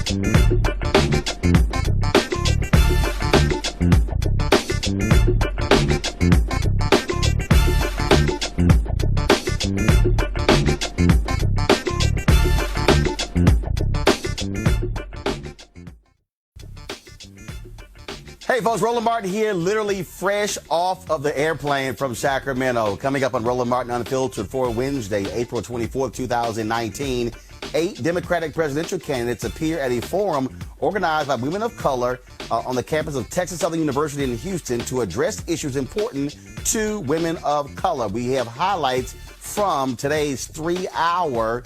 Hey folks, Roland Martin here, literally fresh off of the airplane from Sacramento. Coming up on Roland Martin Unfiltered for Wednesday, April 24th, 2019, 8 Democratic presidential candidates appear at a forum organized by women of color on the campus of Texas Southern University in Houston to address issues important to women of color. We have highlights from today's 3-hour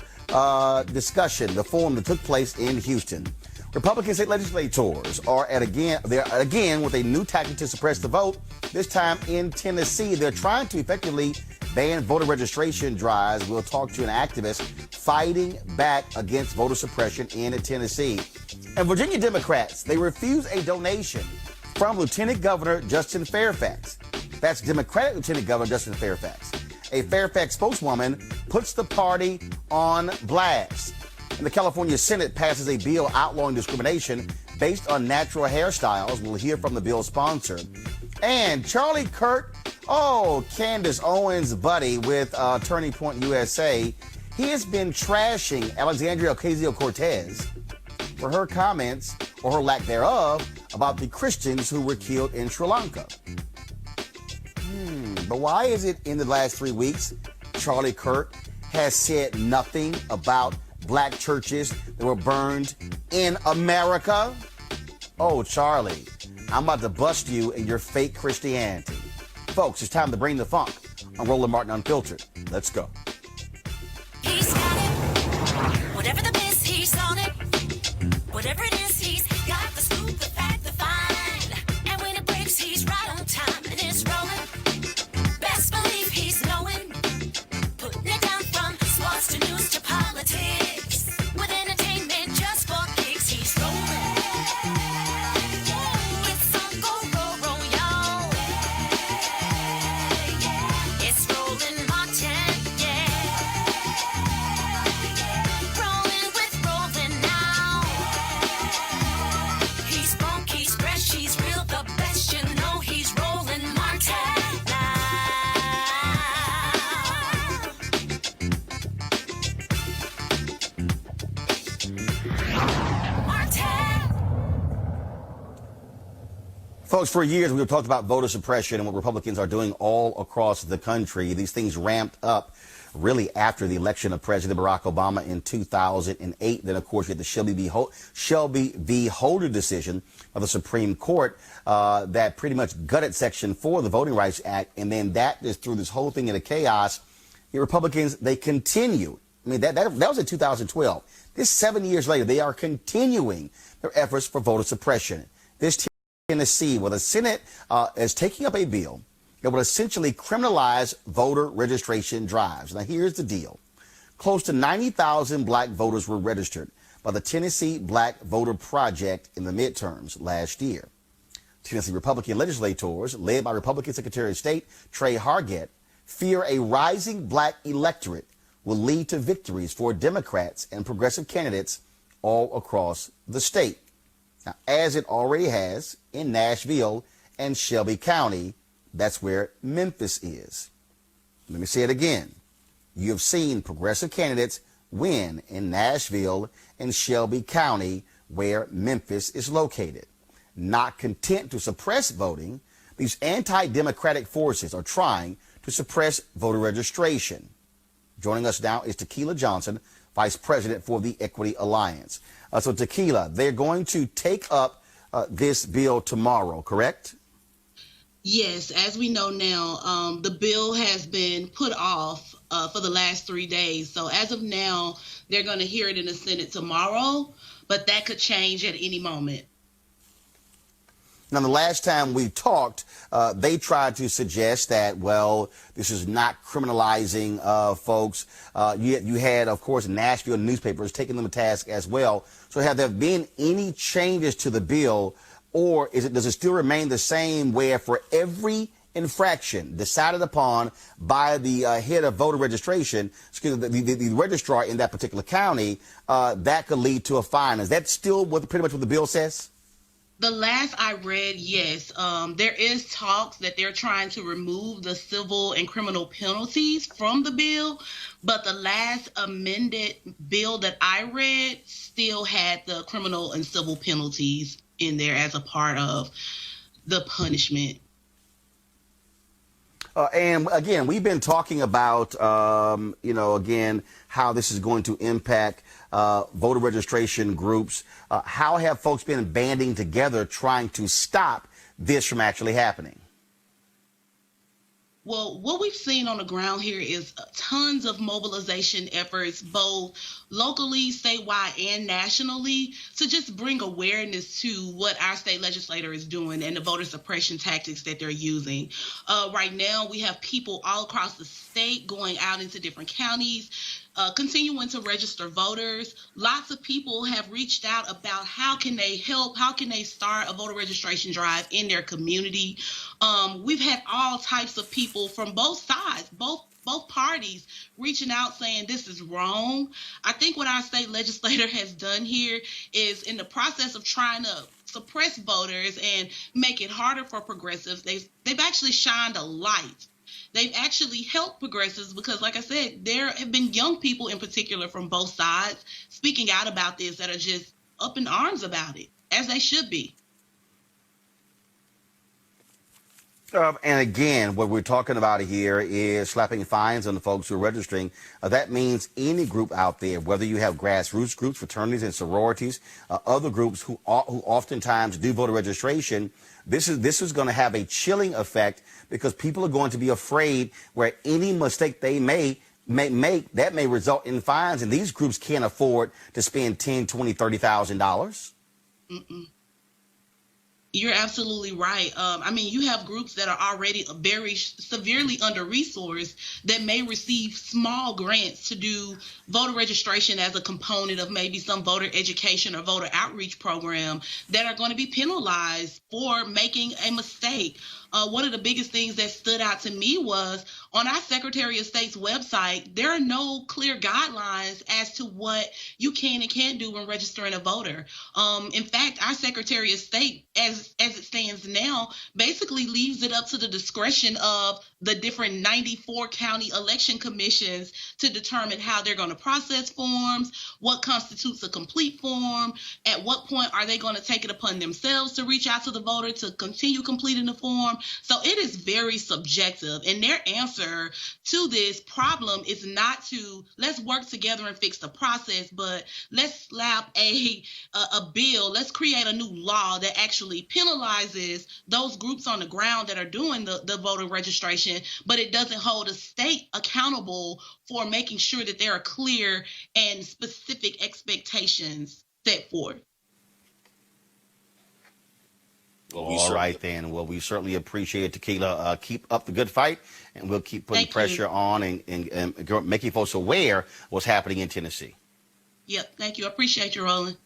discussion, the forum that took place in Houston. Republican state legislators are they're again with a new tactic to suppress the vote, this time in Tennessee. They're trying to effectively ban voter registration drives. We'll talk to an activist fighting back against voter suppression in Tennessee. And Virginia Democrats, they refuse a donation from Lieutenant Governor Justin Fairfax. That's Democratic Lieutenant Governor Justin Fairfax. A Fairfax spokeswoman puts the party on blast. And the California Senate passes a bill outlawing discrimination based on natural hairstyles. We'll hear from the bill's sponsor. And Charlie Kirk, Candace Owens' buddy with Turning Point USA, he has been trashing Alexandria Ocasio-Cortez for her comments, or her lack thereof, about the Christians who were killed in Sri Lanka. But why is it in the last 3 weeks Charlie Kirk has said nothing about black churches that were burned in America? Oh, Charlie, I'm about to bust you in your fake Christianity. Folks, it's time to bring the funk on Roland Martin Unfiltered. Let's go. He's got it. Whatever the biz, he's on it. Whatever it is, he's got the scoop, the fact, the find. And when it breaks, he's right on time and it's rolling. Best believe he's knowing. Putting it down from sports to news to politics. With entertainment just for kicks, he's rolling. It's on go, y'all. It's Roland Martin, rolling with Roland now. He's funk, he's fresh, he's real, the best, you know he's Roland Martin now. Folks, for years we've talked about voter suppression and what Republicans are doing all across the country. These things ramped up really after the election of President Barack Obama in 2008. Then, of course, you had the Shelby v. Holder decision of the Supreme Court that pretty much gutted Section 4 of the Voting Rights Act. And then that just threw this whole thing into chaos. The Republicans, they continue. I mean, that was in 2012. This 7 years later, they are continuing their efforts for voter suppression. This Tennessee, where the Senate is taking up a bill that would essentially criminalize voter registration drives. Now, here's the deal. Close to 90,000 black voters were registered by the Tennessee Black Voter Project in the midterms last year. Tennessee Republican legislators, led by Republican Secretary of State Trey Hargett, fear a rising black electorate will lead to victories for Democrats and progressive candidates all across the state. Now, as it already has in Nashville and Shelby County, that's where Memphis is. Let me say it again. You have seen progressive candidates win in Nashville and Shelby County, where Memphis is located. Not content to suppress voting, these anti-democratic forces are trying to suppress voter registration. Joining us now is Tequila Johnson, Vice President for the Equity Alliance. So Tequila, they're going to take up this bill tomorrow, correct? Yes, as we know now, the bill has been put off for the last 3 days. So as of now, they're going to hear it in the Senate tomorrow, but that could change at any moment. Now, the last time we talked, they tried to suggest that, well, this is not criminalizing folks. You had, of course, Nashville newspapers taking them to task as well. So have there been any changes to the bill, or does it still remain the same where for every infraction decided upon by the head of voter registration, excuse me, the registrar in that particular county, that could lead to a fine. Is that still pretty much what the bill says? The last I read, yes. There is talks that they're trying to remove the civil and criminal penalties from the bill, but the last amended bill that I read still had the criminal and civil penalties in there as a part of the punishment. And again, we've been talking about, again, how this is going to impact voter registration groups. How have folks been banding together trying to stop this from actually happening? Well, what we've seen on the ground here is tons of mobilization efforts, both locally, statewide, and nationally, to just bring awareness to what our state legislator is doing and the voter suppression tactics that they're using. Right now, we have people all across the state going out into different counties, continuing to register voters. Lots of people have reached out about how can they help, how can they start a voter registration drive in their community. We've had all types of people from both sides, both parties reaching out saying this is wrong. I think what our state legislator has done here is, in the process of trying to suppress voters and make it harder for progressives, they've actually shined a light. They've actually helped progressives because, like I said, there have been young people in particular from both sides speaking out about this that are just up in arms about it, as they should be. And again, what we're talking about here is slapping fines on the folks who are registering. That means any group out there, whether you have grassroots groups, fraternities and sororities, other groups who oftentimes do voter registration, this is going to have a chilling effect because people are going to be afraid where any mistake they may make, that may result in fines. And these groups can't afford to spend $10,000, $20,000, $30,000. Mm-mm. You're absolutely right. You have groups that are already very severely under-resourced that may receive small grants to do voter registration as a component of maybe some voter education or voter outreach program that are going to be penalized for making a mistake. One of the biggest things that stood out to me was on our Secretary of State's website, there are no clear guidelines as to what you can and can't do when registering a voter. In fact, our Secretary of State, as it stands now, basically leaves it up to the discretion of the different 94 county election commissions to determine how they're going to process forms, what constitutes a complete form, at what point are they going to take it upon themselves to reach out to the voter to continue completing the form. So it is very subjective. And their answer to this problem is not to let's work together and fix the process, but let's slap a bill. Let's create a new law that actually penalizes those groups on the ground that are doing the voter registration, but it doesn't hold a state accountable for making sure that there are clear and specific expectations set forth. All right, then. Well, we certainly appreciate it, Tequila. Keep up the good fight, and we'll keep putting pressure on and making folks aware of what's happening in Tennessee. Yep, thank you. I appreciate you, Roland.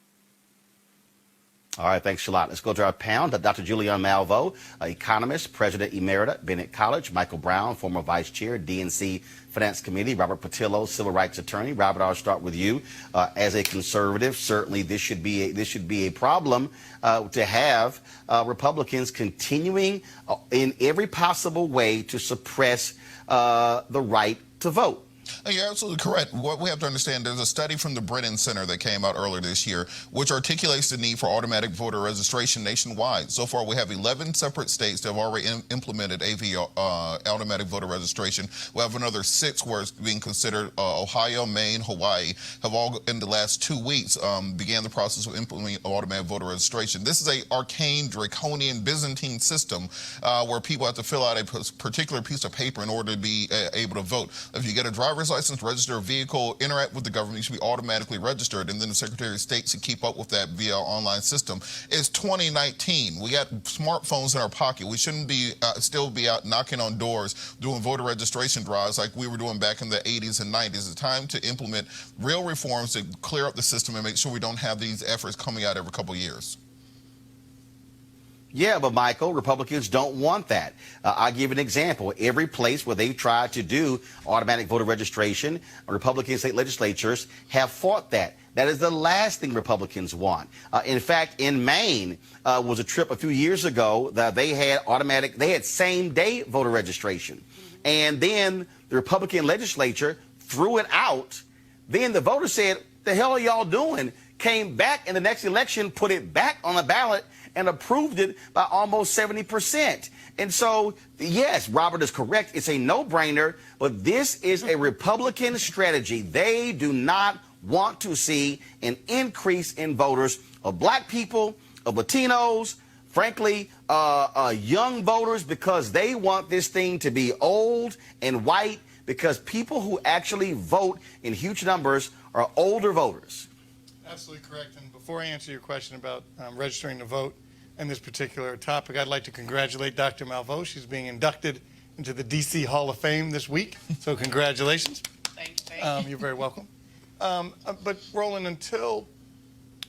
All right, thanks a lot. Let's go to our panel. Dr. Julian Malveaux, economist, president emerita, Bennett College. Michael Brown, former vice chair, DNC Finance Committee. Robert Patillo, civil rights attorney. Robert, I'll start with you. As a conservative, certainly this should be a problem to have Republicans continuing in every possible way to suppress the right to vote. You're absolutely correct. What we have to understand, there's a study from the Brennan Center that came out earlier this year, which articulates the need for automatic voter registration nationwide. So far, we have 11 separate states that have already implemented automatic voter registration. We have another 6 where it's being considered. Ohio, Maine, Hawaii have all, in the last 2 weeks, began the process of implementing automatic voter registration. This is a arcane, draconian, Byzantine system where people have to fill out a particular piece of paper in order to be able to vote. If you get a driver's license, register a vehicle, interact with the government, you should be automatically registered, and then the Secretary of State should keep up with that via our online system. It's 2019. We got smartphones in our pocket. We shouldn't be still be out knocking on doors doing voter registration drives like we were doing back in the 80s and 90s. It's time to implement real reforms to clear up the system and make sure we don't have these efforts coming out every couple of years. Yeah, but Michael, Republicans don't want that. I'll give an example. Every place where they've tried to do automatic voter registration, Republican state legislatures have fought that. That is the last thing Republicans want. In fact, in Maine was a trip a few years ago that they had same-day voter registration. And then the Republican legislature threw it out. Then the voters said, the hell are y'all doing? Came back in the next election, put it back on the ballot, and approved it by almost 70%. And so, yes, Robert is correct. It's a no-brainer, but this is a Republican strategy. They do not want to see an increase in voters of black people, of Latinos, frankly, young voters, because they want this thing to be old and white, because people who actually vote in huge numbers are older voters. Absolutely correct. And before I answer your question about registering to vote and this particular topic, I'd like to congratulate Dr. Malveaux. She's being inducted into the D.C. Hall of Fame this week. So congratulations. Thank you. You're very welcome. But Roland, until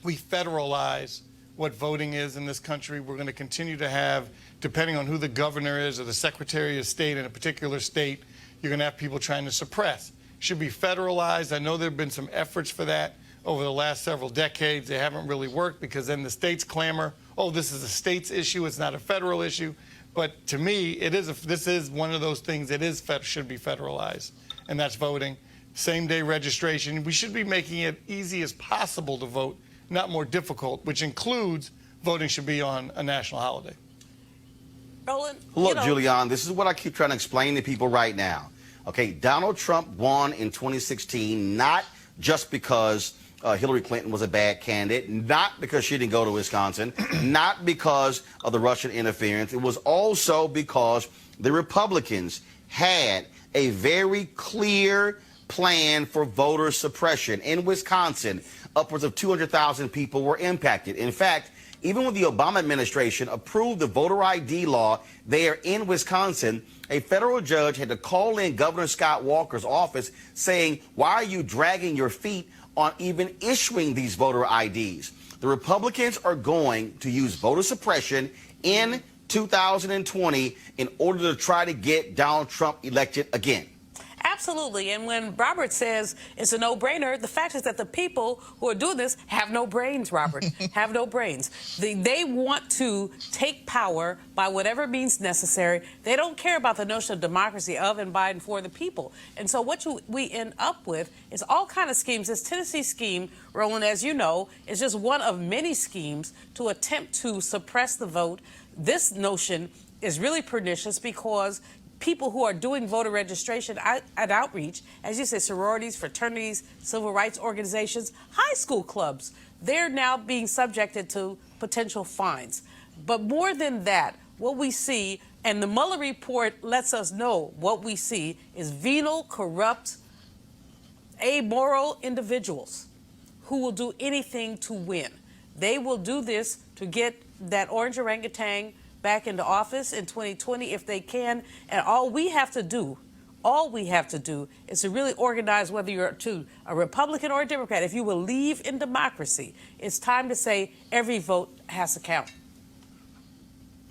we federalize what voting is in this country, we're going to continue to have, depending on who the governor is or the secretary of state in a particular state, you're going to have people trying to suppress. Should be federalized. I know there have been some efforts for that over the last several decades. They haven't really worked because then the states clamor, oh, this is a state's issue, it's not a federal issue. But to me, this is one of those things that should be federalized, and that's voting. Same-day registration. We should be making it easy as possible to vote, not more difficult, which includes voting should be on a national holiday. Roland, Look, Julianne, this is what I keep trying to explain to people right now. Okay, Donald Trump won in 2016 not just because Hillary Clinton was a bad candidate, not because she didn't go to Wisconsin, not because of the Russian interference. It was also because the Republicans had a very clear plan for voter suppression. In Wisconsin, upwards of 200,000 people were impacted. In fact, even when the Obama administration approved the voter ID law there in Wisconsin, a federal judge had to call in Governor Scott Walker's office saying, why are you dragging your feet on even issuing these voter IDs? The Republicans are going to use voter suppression in 2020 in order to try to get Donald Trump elected again. Absolutely. And when Robert says it's a no-brainer, the fact is that the people who are doing this have no brains, Robert, have no brains. They want to take power by whatever means necessary. They don't care about the notion of democracy of and by and for the people. And so what we end up with is all kind of schemes. This Tennessee scheme, Roland, as you know, is just one of many schemes to attempt to suppress the vote. This notion is really pernicious because people who are doing voter registration at outreach, as you said, sororities, fraternities, civil rights organizations, high school clubs, they're now being subjected to potential fines. But more than that, what we see, and the Mueller report lets us know what we see, is venal, corrupt, amoral individuals who will do anything to win. They will do this to get that orange orangutan back into office in 2020 if they can. And all we have to do is to really organize, whether you're a Republican or a Democrat. If you believe in democracy, it's time to say every vote has to count.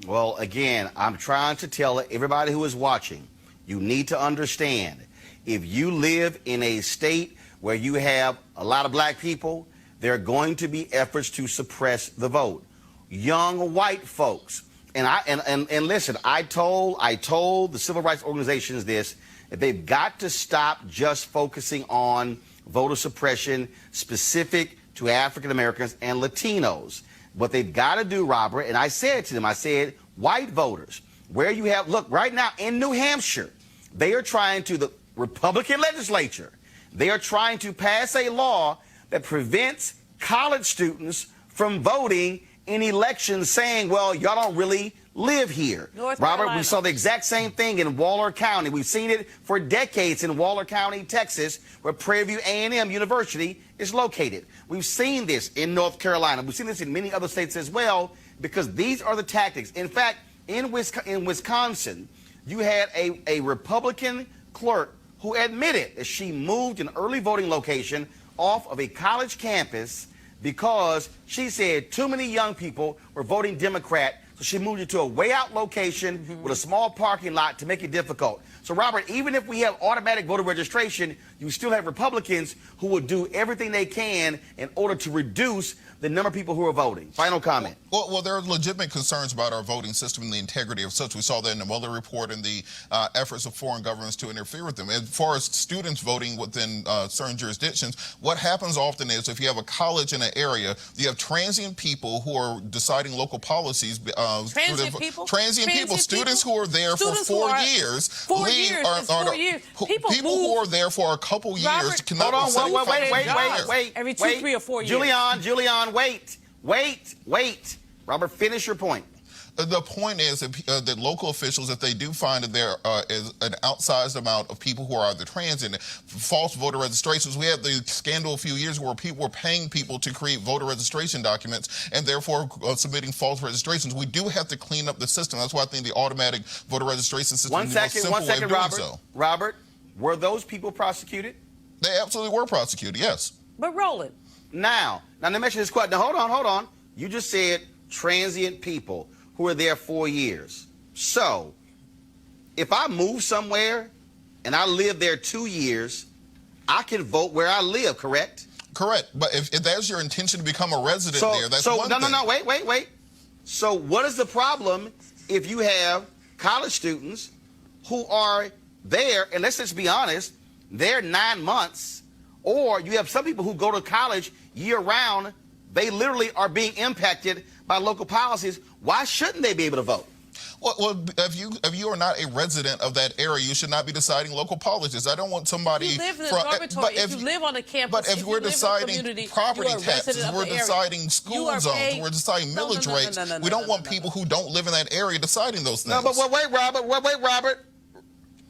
Well, again, I'm trying to tell everybody who is watching, you need to understand, if you live in a state where you have a lot of black people, there are going to be efforts to suppress the vote. Young white folks. And listen, I told the civil rights organizations this, that they've got to stop just focusing on voter suppression specific to African Americans and Latinos. What they've got to do, Robert, and I said to them, I said, white voters, where you have, look, right now in New Hampshire, they are trying to, the Republican legislature, they are trying to pass a law that prevents college students from voting in elections, saying, well, y'all don't really live here. Robert, we saw the exact same thing in Waller County. We've seen it for decades in Waller County, Texas, where Prairie View A&M University is located. We've seen this in North Carolina. We've seen this in many other states as well, because these are the tactics. In fact, in Wisconsin, you had a Republican clerk who admitted that she moved an early voting location off of a college campus because she said too many young people were voting Democrat, So she moved you to a way out location with a small parking lot to make it difficult. So, Robert, even if we have automatic voter registration, you still have Republicans who will do everything they can in order to reduce the number of people who are voting. Final comment. Well, there are legitimate concerns about our voting system and the integrity of such. We saw that in the Mueller report and the efforts of foreign governments to interfere with them. As far as students voting within certain jurisdictions, what happens often is if you have a college in an area, you have transient people who are deciding local policies. Transient people? Transient people. Students who are there for 4 years. 4 years. People who are there for a couple years. Robert, cannot Hold on, wait. Every 2, 3, or 4 years. Julian, wait. Robert, finish your point. The point is that local officials, if they do find that there is an outsized amount of people who are either transient, false voter registrations, we had the scandal a few years where people were paying people to create voter registration documents and therefore submitting false registrations. We do have to clean up the system. That's why I think the automatic voter registration system is the most simple way of doing so. Robert, were those people prosecuted? They absolutely were prosecuted, yes. But Roland. Now let me mention this question. Now, hold on. You just said transient people who are there 4 years. So, if I move somewhere and I live there 2 years, I can vote where I live, correct? Correct. But if that's your intention to become a resident there, that's one thing. No, wait. So what is the problem if you have college students who are there, and let's just be honest, they're 9 months, or you have some people who go to college year-round, they literally are being impacted by local policies. Why shouldn't they be able to vote? Well, if you are not a resident of that area, you should not be deciding local politics. I don't want somebody. You live in a dormitory. If you live on a campus, but if we're deciding property taxes, we're deciding school zones, we're deciding millage rates. We don't want people who don't live in that area deciding those things. No, but wait, Robert.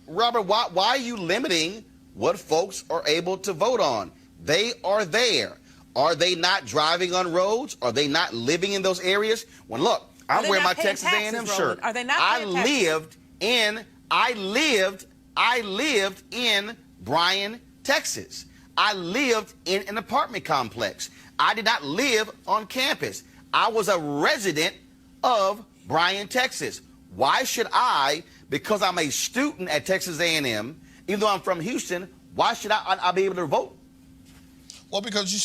Robert, why are you limiting what folks are able to vote on? They are there. Are they not driving on roads? Are they not living in those areas? Well, look, I'm wearing my Texas A&M shirt. Are they not I paying lived in Bryan, Texas. I lived in an apartment complex. I did not live on campus. I was a resident of Bryan, Texas. Why should I, because I'm a student at Texas A&M, even though I'm from Houston, why should I be able to vote? Well, because you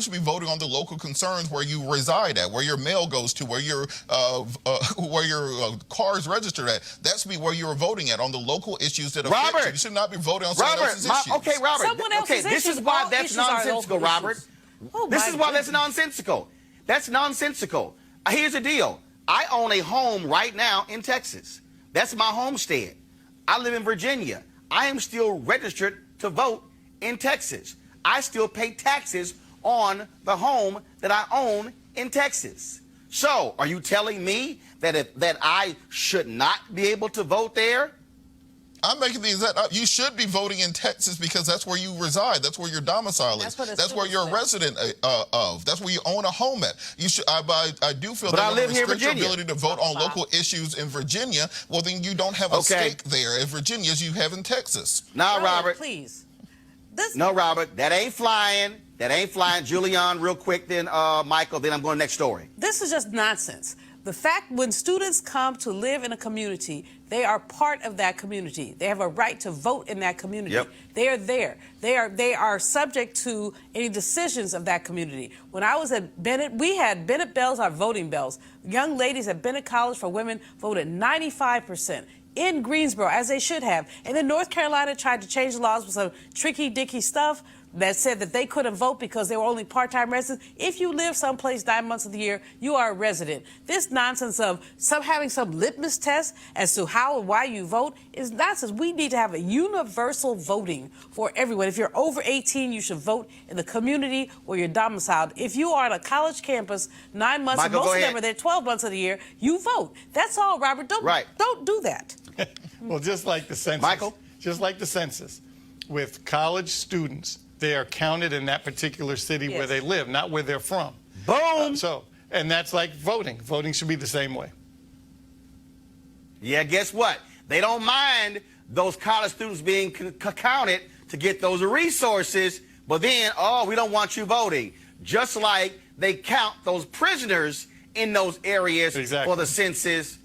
should be voting on the local concerns where you reside at, where your mail goes to, where your car is registered at. That's where you're voting at, on the local issues that affect you. You should not be voting on someone else's issues. Okay, Robert. This is why that's nonsensical, Robert. This is why that's nonsensical. That's nonsensical. Here's the deal. I own a home right now in Texas. That's my homestead. I live in Virginia. I am still registered to vote in Texas. I still pay taxes on the home that I own in Texas. So, are you telling me that I should not be able to vote there? I'm making the exact. You should be voting in Texas because that's where you reside. That's where your domicile is. That's where you're a resident of. That's where you own a home at. You should. I do feel that I live here in Virginia. Your ability to vote on local issues in Virginia. Well, then you don't have a stake there in Virginia as you have in Texas. Now, Robert, please. No, Robert, that ain't flying. Julian, real quick, then Michael, then I'm going next story. This is just nonsense. The fact when students come to live in a community, they are part of that community. They have a right to vote in that community. Yep. They are there. They are subject to any decisions of that community. When I was at Bennett, we had Bennett bells, our voting bells. Young ladies at Bennett College for Women voted 95%. In Greensboro, as they should have. And then North Carolina tried to change the laws with some tricky-dicky stuff that said that they couldn't vote because they were only part-time residents. If you live someplace 9 months of the year, you are a resident. This nonsense of having some litmus test as to how and why you vote is nonsense. We need to have a universal voting for everyone. If you're over 18, you should vote in the community where you're domiciled. If you are on a college campus 9 months, Michael, and most of them are there 12 months of the year, you vote. That's all, Robert. Don't do that. Well, just like the census. Michael? Just like the census. With college students, they are counted in that particular city where they live, not where they're from. Boom! And that's like voting. Voting should be the same way. Yeah, guess what? They don't mind those college students being counted to get those resources, but then, we don't want you voting. Just like they count those prisoners in those areas Exactly. for the census,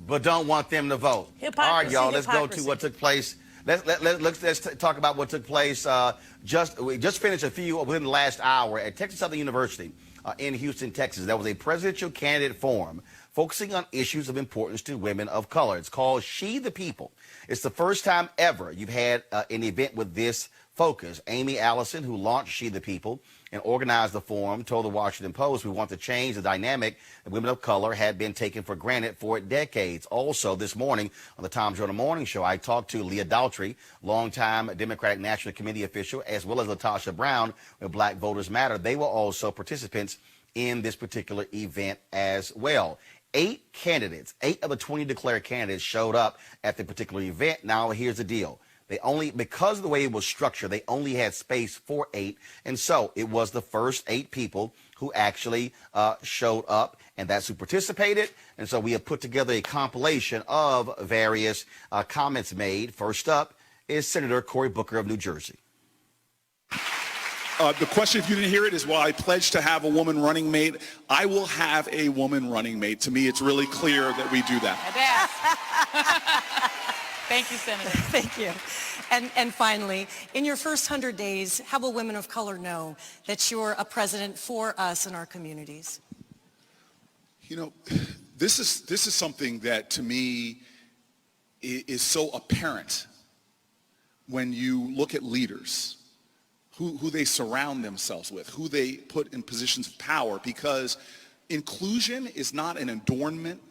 but don't want them to vote. Hypocrisy, All right, y'all, let's go to hypocrisy. what took place. Let's talk about what took place. We just finished a few within the last hour at Texas Southern University in Houston, Texas. There was a presidential candidate forum focusing on issues of importance to women of color. It's called She the People. It's the first time ever you've had an event with this focus. Amy Allison, who launched She the People and organized the forum, told the Washington Post, "We want to change the dynamic that women of color had been taken for granted for decades." Also, this morning on the Tom Jordan Morning Show, I talked to Leah Daltrey, longtime Democratic National Committee official, as well as Latasha Brown with Black Voters Matter. They were also participants in this particular event as well. 8 candidates, 8 of the 20 declared candidates showed up at the particular event. Now, here's the deal. Because of the way it was structured, they only had space for 8. And so it was the first 8 people who actually showed up, and that's who participated. And so we have put together a compilation of various comments made. First up is Senator Cory Booker of New Jersey. The question, if you didn't hear it, is, will I pledge to have a woman running mate? I will have a woman running mate. To me, it's really clear that we do that. Thank you, Senator. Thank you. And finally, in your first 100 days, how will women of color know that you're a president for us and our communities? You know, this is something that, to me, is so apparent when you look at leaders, who they surround themselves with, who they put in positions of power, because inclusion is not an adornment.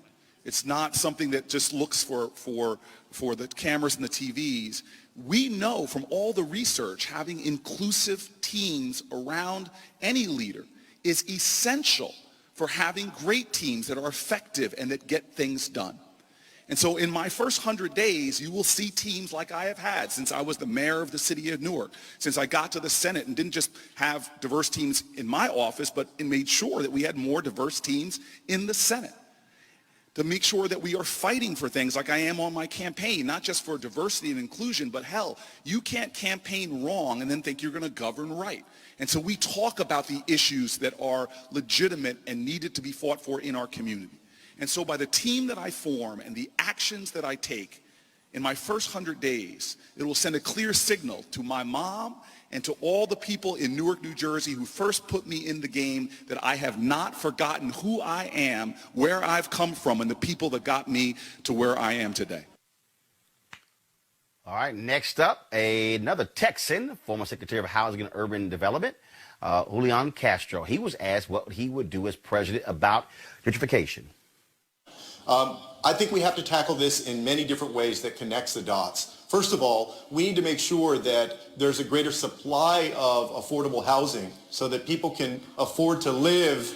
It's not something that just looks for the cameras and the TVs. We know from all the research, having inclusive teams around any leader is essential for having great teams that are effective and that get things done. And so in my first 100 days, you will see teams like I have had since I was the mayor of the city of Newark, since I got to the Senate and didn't just have diverse teams in my office, but made sure that we had more diverse teams in the Senate, to make sure that we are fighting for things like I am on my campaign, not just for diversity and inclusion, but hell, you can't campaign wrong and then think you're going to govern right. And so we talk about the issues that are legitimate and needed to be fought for in our community. And so by the team that I form and the actions that I take in my first 100 days, it will send a clear signal to my mom and to all the people in Newark, New Jersey who first put me in the game that I have not forgotten who I am, where I've come from, and the people that got me to where I am today. All right, next up, another Texan, former Secretary of Housing and Urban Development, Julian Castro. He was asked what he would do as president about gentrification. I think we have to tackle this in many different ways that connects the dots. First of all, we need to make sure that there's a greater supply of affordable housing so that people can afford to live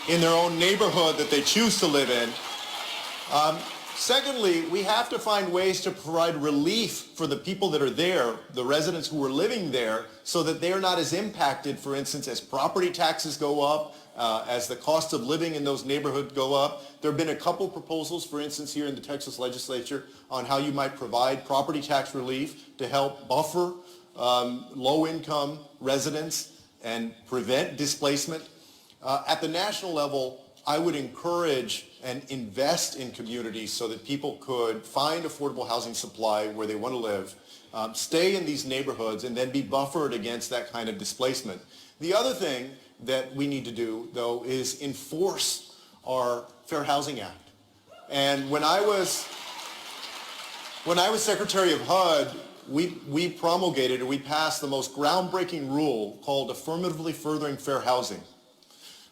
in their own neighborhood that they choose to live in. Secondly, we have to find ways to provide relief for the people that are there, the residents who are living there, so that they are not as impacted, for instance, as property taxes go up, as the cost of living in those neighborhoods go up. There have been a couple proposals, for instance, here in the Texas legislature on how you might provide property tax relief to help buffer low-income residents and prevent displacement. At the national level, I would encourage and invest in communities so that people could find affordable housing supply where they want to live, stay in these neighborhoods, and then be buffered against that kind of displacement. The other thing that we need to do, though, is enforce our Fair Housing Act. And when I was Secretary of HUD, we promulgated, or we passed the most groundbreaking rule called Affirmatively Furthering Fair Housing,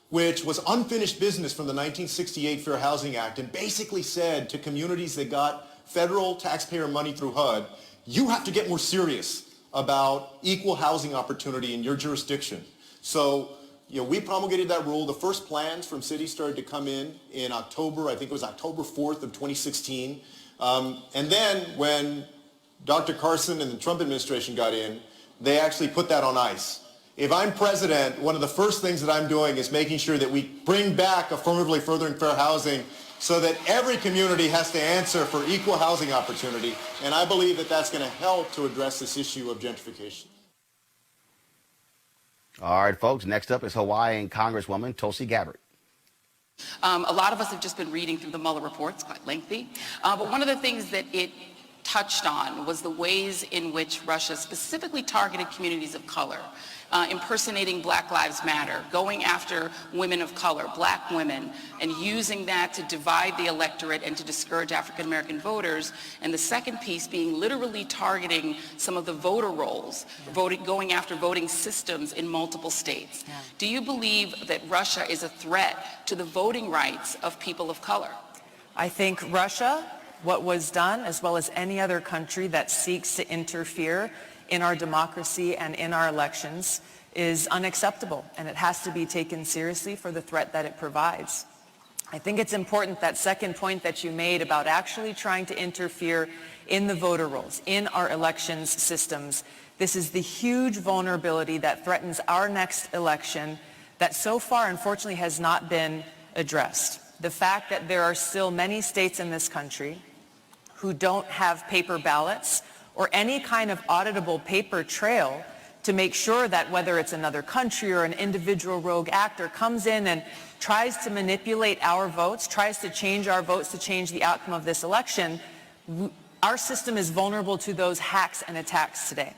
which was unfinished business from the 1968 Fair Housing Act, and basically said to communities that got federal taxpayer money through HUD, you have to get more serious about equal housing opportunity in your jurisdiction. So, we promulgated that rule. The first plans from cities started to come in October, I think it was October 4th of 2016. And then when Dr. Carson and the Trump administration got in, they actually put that on ice. If I'm president, one of the first things that I'm doing is making sure that we bring back affirmatively furthering fair housing so that every community has to answer for equal housing opportunity. And I believe that that's going to help to address this issue of gentrification. All right, folks, next up is Hawaiian Congresswoman Tulsi Gabbard. A lot of us have just been reading through the Mueller report. It's quite lengthy. But one of the things that it touched on was the ways in which Russia specifically targeted communities of color, impersonating Black Lives Matter, going after women of color, black women, and using that to divide the electorate and to discourage African American voters. And the second piece being literally targeting some of the voter rolls, going after voting systems in multiple states. Yeah. Do you believe that Russia is a threat to the voting rights of people of color? I think Russia, what was done, as well as any other country that seeks to interfere in our democracy and in our elections, is unacceptable, and it has to be taken seriously for the threat that it provides. I think it's important, that second point that you made about actually trying to interfere in the voter rolls, in our elections systems. This is the huge vulnerability that threatens our next election that so far, unfortunately, has not been addressed. The fact that there are still many states in this country who don't have paper ballots or any kind of auditable paper trail to make sure that whether it's another country or an individual rogue actor comes in and tries to manipulate our votes, tries to change our votes to change the outcome of this election, our system is vulnerable to those hacks and attacks today.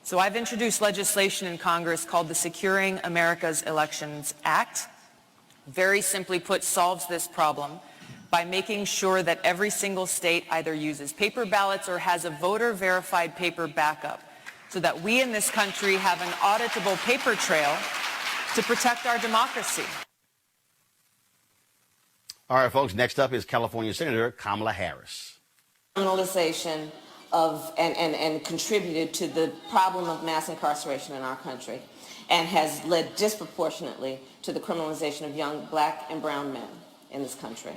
So I've introduced legislation in Congress called the Securing America's Elections Act. Very simply put, solves this problem by making sure that every single state either uses paper ballots or has a voter-verified paper backup, so that we in this country have an auditable paper trail to protect our democracy. All right, folks, next up is California Senator Kamala Harris. Criminalization of and contributed to the problem of mass incarceration in our country, and has led disproportionately to the criminalization of young black and brown men in this country.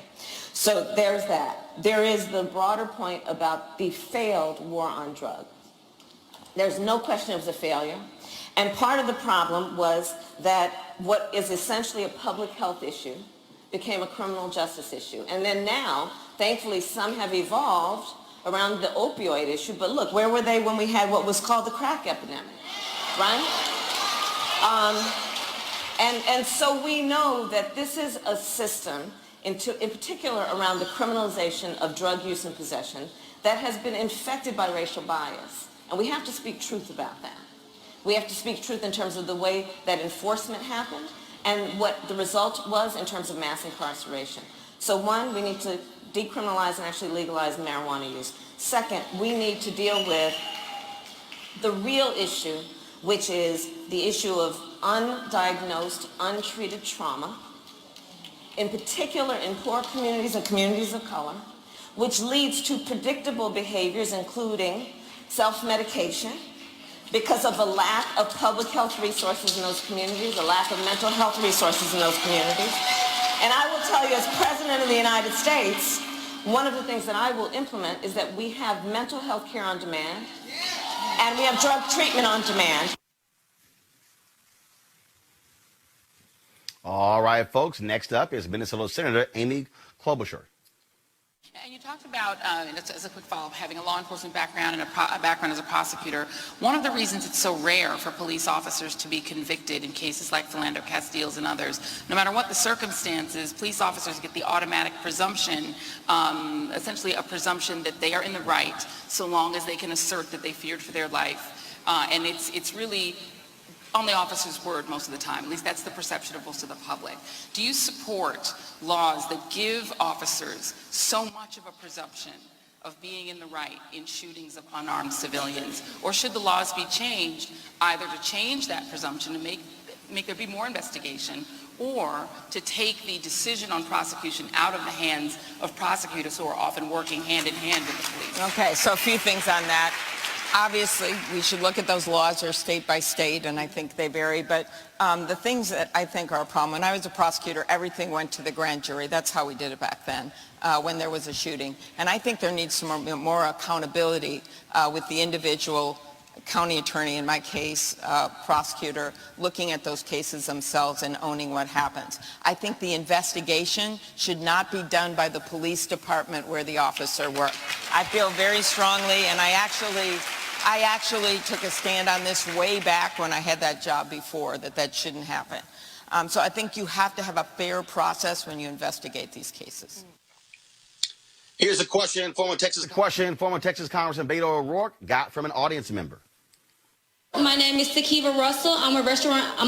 So there's that. There is the broader point about the failed war on drugs. There's no question it was a failure. And part of the problem was that what is essentially a public health issue became a criminal justice issue. And then now, thankfully, some have evolved around the opioid issue. But look, where were they when we had what was called the crack epidemic, right? And so we know that this is a system, in particular around the criminalization of drug use and possession, that has been infected by racial bias. And we have to speak truth about that. We have to speak truth in terms of the way that enforcement happened and what the result was in terms of mass incarceration. So one, we need to decriminalize and actually legalize marijuana use. Second, we need to deal with the real issue, which is the issue of undiagnosed, untreated trauma, in particular in poor communities and communities of color, which leads to predictable behaviors, including self-medication, because of a lack of public health resources in those communities, a lack of mental health resources in those communities. And I will tell you, as President of the United States, one of the things that I will implement is that we have mental health care on demand, and we have drug treatment on demand. All right, folks, next up is Minnesota Senator Amy Klobuchar. And you talked about, as a quick follow-up, having a law enforcement background and a background as a prosecutor. One of the reasons it's so rare for police officers to be convicted in cases like Philando Castile's and others, no matter what the circumstances, police officers get the automatic presumption, essentially a presumption that they are in the right so long as they can assert that they feared for their life. And it's really on the officer's word most of the time. At least that's the perception of most of the public. Do you support laws that give officers so much of a presumption of being in the right in shootings of unarmed civilians? Or should the laws be changed either to change that presumption and make there be more investigation, or to take the decision on prosecution out of the hands of prosecutors who are often working hand in hand with the police? Okay, so a few things on that. Obviously, we should look at those laws, or state by state, and I think they vary. But the things that I think are a problem, when I was a prosecutor, everything went to the grand jury. That's how we did it back then, when there was a shooting. And I think there needs some more accountability with the individual county attorney, in my case, prosecutor, looking at those cases themselves and owning what happens. I think the investigation should not be done by the police department where the officer worked. I feel very strongly, and I actually took a stand on this way back when I had that job before, that shouldn't happen. So I think you have to have a fair process when you investigate these cases. Here's a question former Texas Congressman Beto O'Rourke got from an audience member. My name is Sakiva Russell. I'm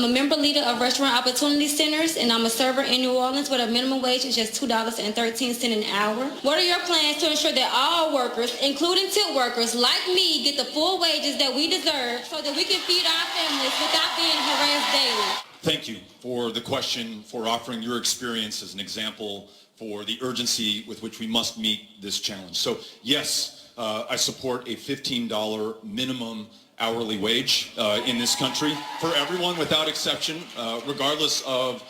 a member leader of Restaurant Opportunity Centers, and I'm a server in New Orleans where the minimum wage is just $2.13 an hour. What are your plans to ensure that all workers, including tip workers like me, get the full wages that we deserve so that we can feed our families without being harassed daily? Thank you for the question, for offering your experience as an example for the urgency with which we must meet this challenge. So yes, I support a $15 minimum hourly wage in this country for everyone without exception, regardless of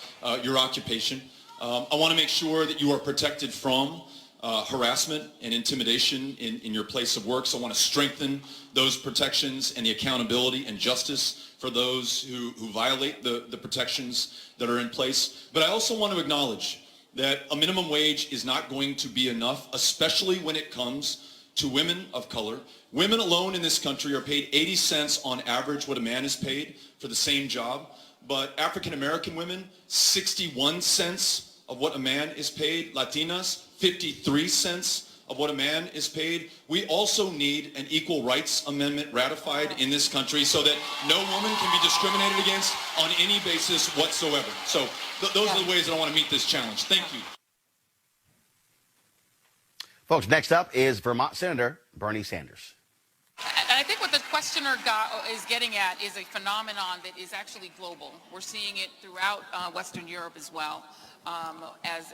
your occupation. I want to make sure that you are protected from harassment and intimidation in your place of work. So I want to strengthen those protections and the accountability and justice for those who violate the protections that are in place. But I also want to acknowledge that a minimum wage is not going to be enough, especially when it comes to women of color. Women alone in this country are paid 80 cents on average what a man is paid for the same job. But African American women, 61 cents of what a man is paid. Latinas, 53 cents of what a man is paid. We also need an equal rights amendment ratified in this country so that no woman can be discriminated against on any basis whatsoever. So those are the ways that I want to meet this challenge. Thank you. Folks, next up is Vermont Senator Bernie Sanders. And I think what the questioner is getting at is a phenomenon that is actually global. We're seeing it throughout Western Europe as well, as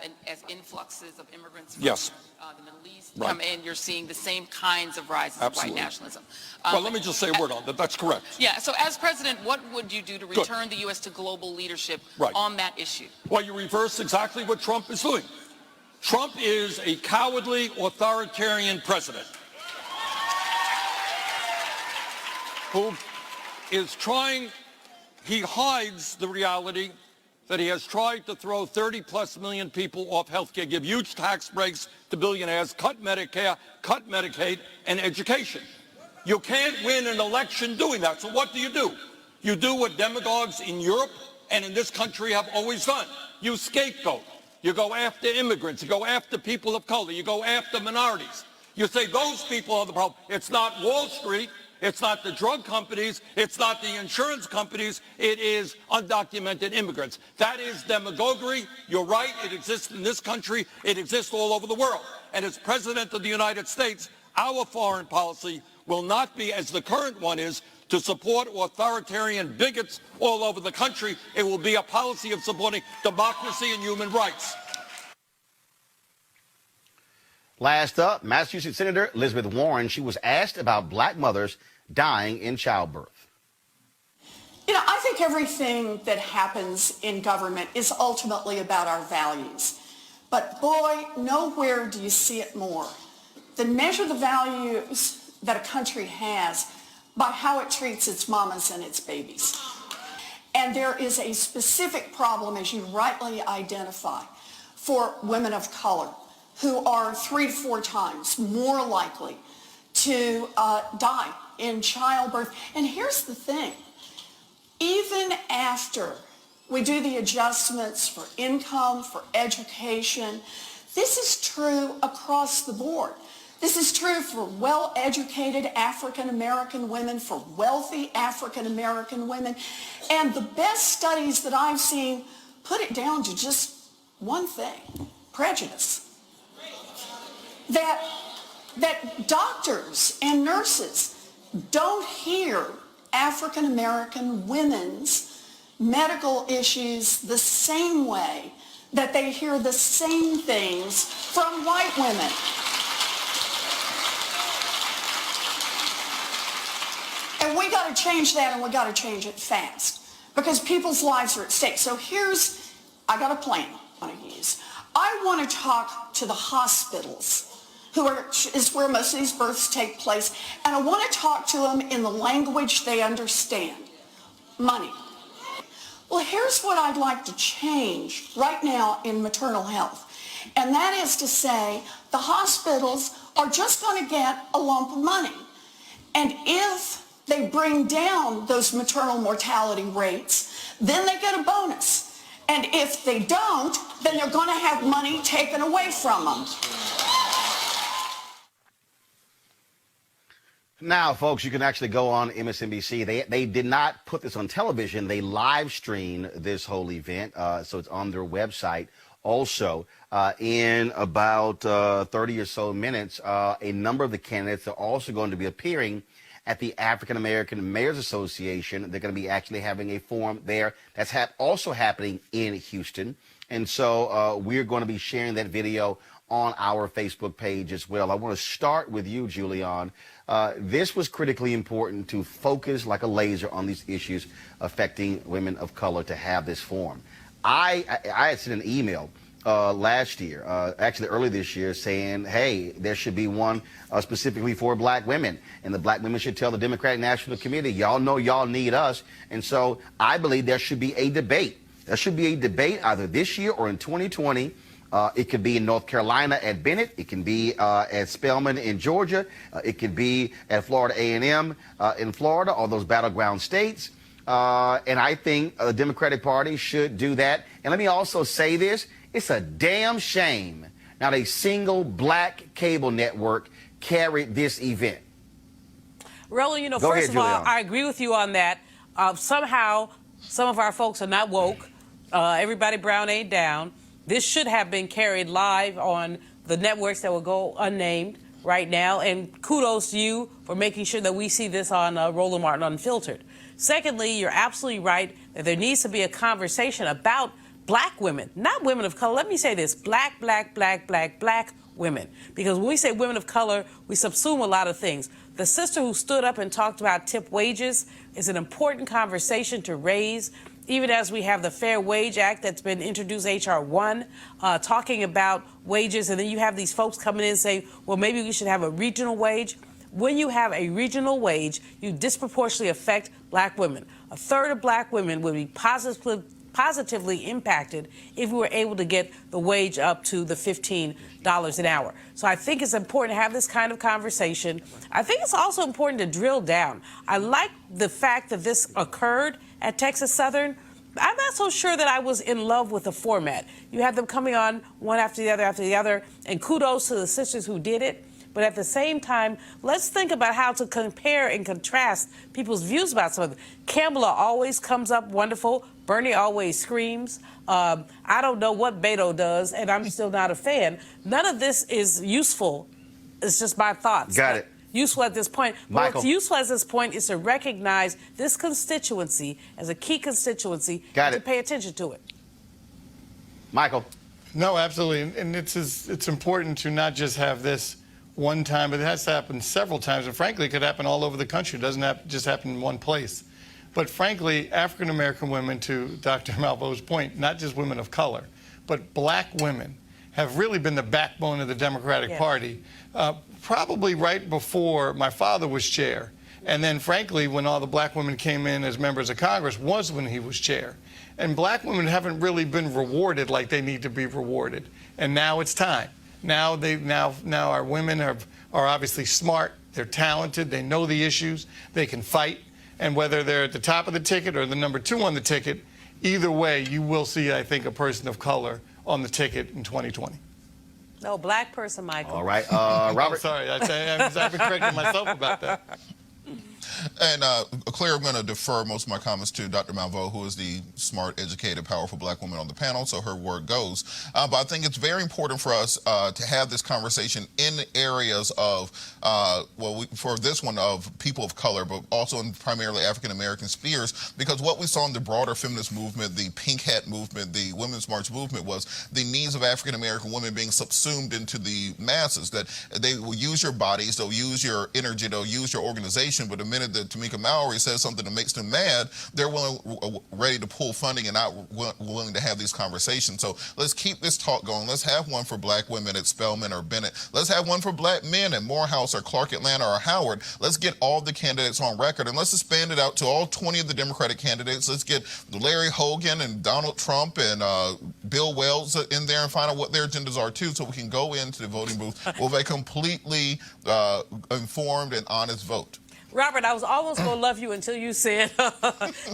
influxes of immigrants from the Middle East come in. You're seeing the same kinds of rises of white nationalism. Well, let me just say a word on that. That's correct. Yeah, so as president, what would you do to return the U.S. to global leadership on that issue? Well, you reverse exactly what Trump is doing. Trump is a cowardly, authoritarian president who is he hides the reality that he has tried to throw 30+ million people off health care, give huge tax breaks to billionaires, cut Medicare, cut Medicaid, and education. You can't win an election doing that. So what do? You do what demagogues in Europe and in this country have always done. You scapegoat. You go after immigrants. You go after people of color. You go after minorities. You say those people are the problem. It's not Wall Street. It's not the drug companies. It's not the insurance companies. It is undocumented immigrants. That is demagoguery. You're right. It exists in this country. It exists all over the world. And as President of the United States, our foreign policy will not be, as the current one is, to support authoritarian bigots all over the country. It will be a policy of supporting democracy and human rights. Last up, Massachusetts Senator Elizabeth Warren. She was asked about black mothers dying in childbirth. You know, I think everything that happens in government is ultimately about our values. But boy, nowhere do you see it more than measure the values that a country has by how it treats its mamas and its babies. And there is a specific problem, as you rightly identify, for women of color who are 3 to 4 times more likely to die in childbirth. And here's the thing. Even after we do the adjustments for income, for education, this is true across the board. This is true for well-educated African-American women, for wealthy African-American women. And the best studies that I've seen put it down to just one thing: prejudice. That doctors and nurses don't hear African-American women's medical issues the same way that they hear the same things from white women. And we got to change that, and we got to change it fast, because people's lives are at stake. So I got a plan I want to use. I want to talk to the hospitals, is where most of these births take place, and I want to talk to them in the language they understand: money. Well, here's what I'd like to change right now in maternal health, and that is to say the hospitals are just going to get a lump of money, and if they bring down those maternal mortality rates, then they get a bonus. And if they don't, then they're going to have money taken away from them. Now, folks, you can actually go on MSNBC. They did not put this on television. They live streamed this whole event, so it's on their website. Also, in about 30 or so minutes, a number of the candidates are also going to be appearing at the African American Mayors Association. They're going to be actually having a forum there. That's also happening in Houston. And so we're going to be sharing that video on our Facebook page as well. I want to start with you, Julian. This was critically important to focus like a laser on these issues affecting women of color to have this forum. I had sent an email last year, actually early this year, saying, hey, there should be one specifically for black women. And the black women should tell the Democratic National Committee, y'all know y'all need us. And so I believe there should be a debate. There should be a debate either this year or in 2020. It could be in North Carolina at Bennett. It can be at Spelman in Georgia. It could be at Florida A&M in Florida, all those battleground states. And I think the Democratic Party should do that. And let me also say this. It's a damn shame not a single black cable network carried this event. Roland, Go first ahead, of all, Julian. I agree with you on that. Somehow, some of our folks are not woke. Everybody Brown ain't down. This should have been carried live on the networks that will go unnamed right now. And kudos to you for making sure that we see this on Roland Martin Unfiltered. Secondly, you're absolutely right that there needs to be a conversation about black women, not women of color. Let me say this, black women. Because when we say women of color, we subsume a lot of things. The sister who stood up and talked about tip wages is an important conversation to raise, even as we have the Fair Wage Act that's been introduced, H.R. 1, talking about wages. And then you have these folks coming in saying, well, maybe we should have a regional wage. When you have a regional wage, you disproportionately affect black women. A third of black women would be positively impacted if we were able to get the wage up to the $15 an hour. So I think it's important to have this kind of conversation. I think it's also important to drill down. I like the fact that this occurred at Texas Southern. I'm not so sure that I was in love with the format. You have them coming on one after the other, and kudos to the sisters who did it. But at the same time, let's think about how to compare and contrast people's views about something. Kamala always comes up wonderful. Bernie always screams. I don't know what Beto does, and I'm still not a fan. None of this is useful. It's just my thoughts. Got it. Useful at this point. But what's useful at this point is to recognize this constituency as a key constituency and to pay attention to it. Michael. No, absolutely. And it's important to not just have this one time, but it has to happen several times. And frankly, it could happen all over the country. It doesn't just happen in one place. But frankly, African-American women, to Dr. Malveau's point, not just women of color, but black women have really been the backbone of the Democratic Party, probably right before my father was chair. And then, frankly, when all the black women came in as members of Congress was when he was chair. And black women haven't really been rewarded like they need to be rewarded. And now it's time. Now our women are obviously smart, they're talented, they know the issues, they can fight. And whether they're at the top of the ticket or the number 2 on the ticket, either way, you will see, I think, a person of color on the ticket in 2020. No, black person, Michael. All right. Robert. I'm sorry. I've been correcting myself about that. And Claire, I'm going to defer most of my comments to Dr. Malveau, who is the smart, educated, powerful black woman on the panel, so her word goes. But I think it's very important for us to have this conversation in areas of, for this one, of people of color, but also in primarily African-American spheres, because what we saw in the broader feminist movement, the Pink Hat movement, the Women's March movement, was the needs of African-American women being subsumed into the masses, that they will use your bodies, they'll use your energy, they'll use your organization, but the minute that Tamika Mallory says something that makes them mad, they're ready to pull funding and not willing to have these conversations. So let's keep this talk going. Let's have one for black women at Spelman or Bennett. Let's have one for black men at Morehouse or Clark Atlanta or Howard. Let's get all the candidates on record, and let's expand it out to all 20 of the Democratic candidates. Let's get Larry Hogan and Donald Trump and Bill Wells in there and find out what their agendas are too, so we can go into the voting booth with a completely informed and honest vote. Robert, I was almost going to love you until you said,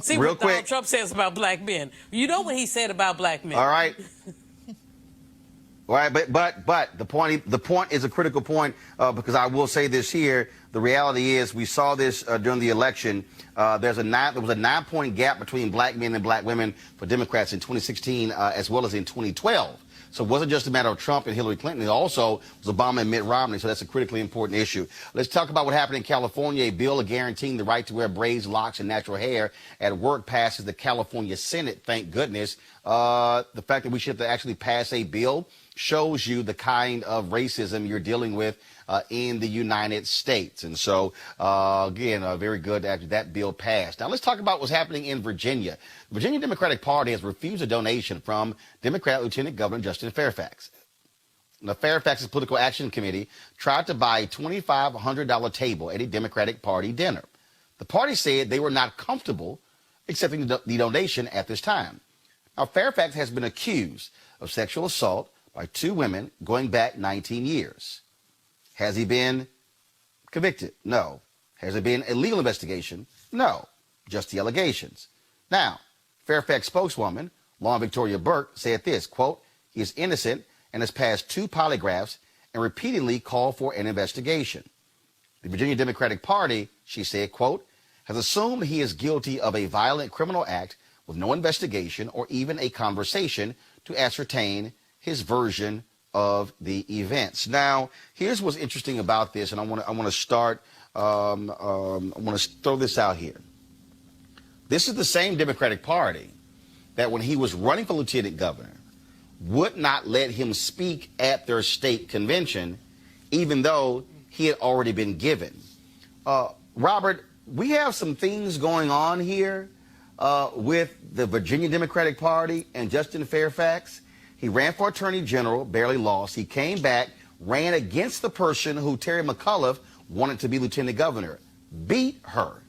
see Real what quick. Donald Trump says about black men. You know what he said about black men. All right. All right, but the point is a critical point because I will say this here. The reality is we saw this during the election. There was a 9-point gap between black men and black women for Democrats in 2016 as well as in 2012. So it wasn't just a matter of Trump and Hillary Clinton. It also was Obama and Mitt Romney. So that's a critically important issue. Let's talk about what happened in California. A bill guaranteeing the right to wear braids, locks, and natural hair at work passes the California Senate. Thank goodness. The fact that we should have to actually pass a bill shows you the kind of racism you're dealing with in the United States. And so, again, very good that that bill passed. Now, let's talk about what's happening in Virginia. The Virginia Democratic Party has refused a donation from Democrat Lieutenant Governor Justin Fairfax. The Fairfax's Political Action Committee tried to buy a $2,500 table at a Democratic Party dinner. The party said they were not comfortable accepting the donation at this time. Now, Fairfax has been accused of sexual assault by 2 women going back 19 years. Has he been convicted? No. Has there been a legal investigation? No. Just the allegations. Now, Fairfax spokeswoman, Lauren Victoria Burke, said this, quote, he is innocent and has passed 2 polygraphs and repeatedly called for an investigation. The Virginia Democratic Party, she said, quote, has assumed he is guilty of a violent criminal act with no investigation or even a conversation to ascertain his version of the events. Now, here's what's interesting about this, and I want to start. I want to throw this out here. This is the same Democratic Party that, when he was running for lieutenant governor, would not let him speak at their state convention, even though he had already been given. Robert, we have some things going on here with the Virginia Democratic Party and Justin Fairfax. He ran for attorney general, barely lost. He came back, ran against the person who Terry McAuliffe wanted to be lieutenant governor, beat her.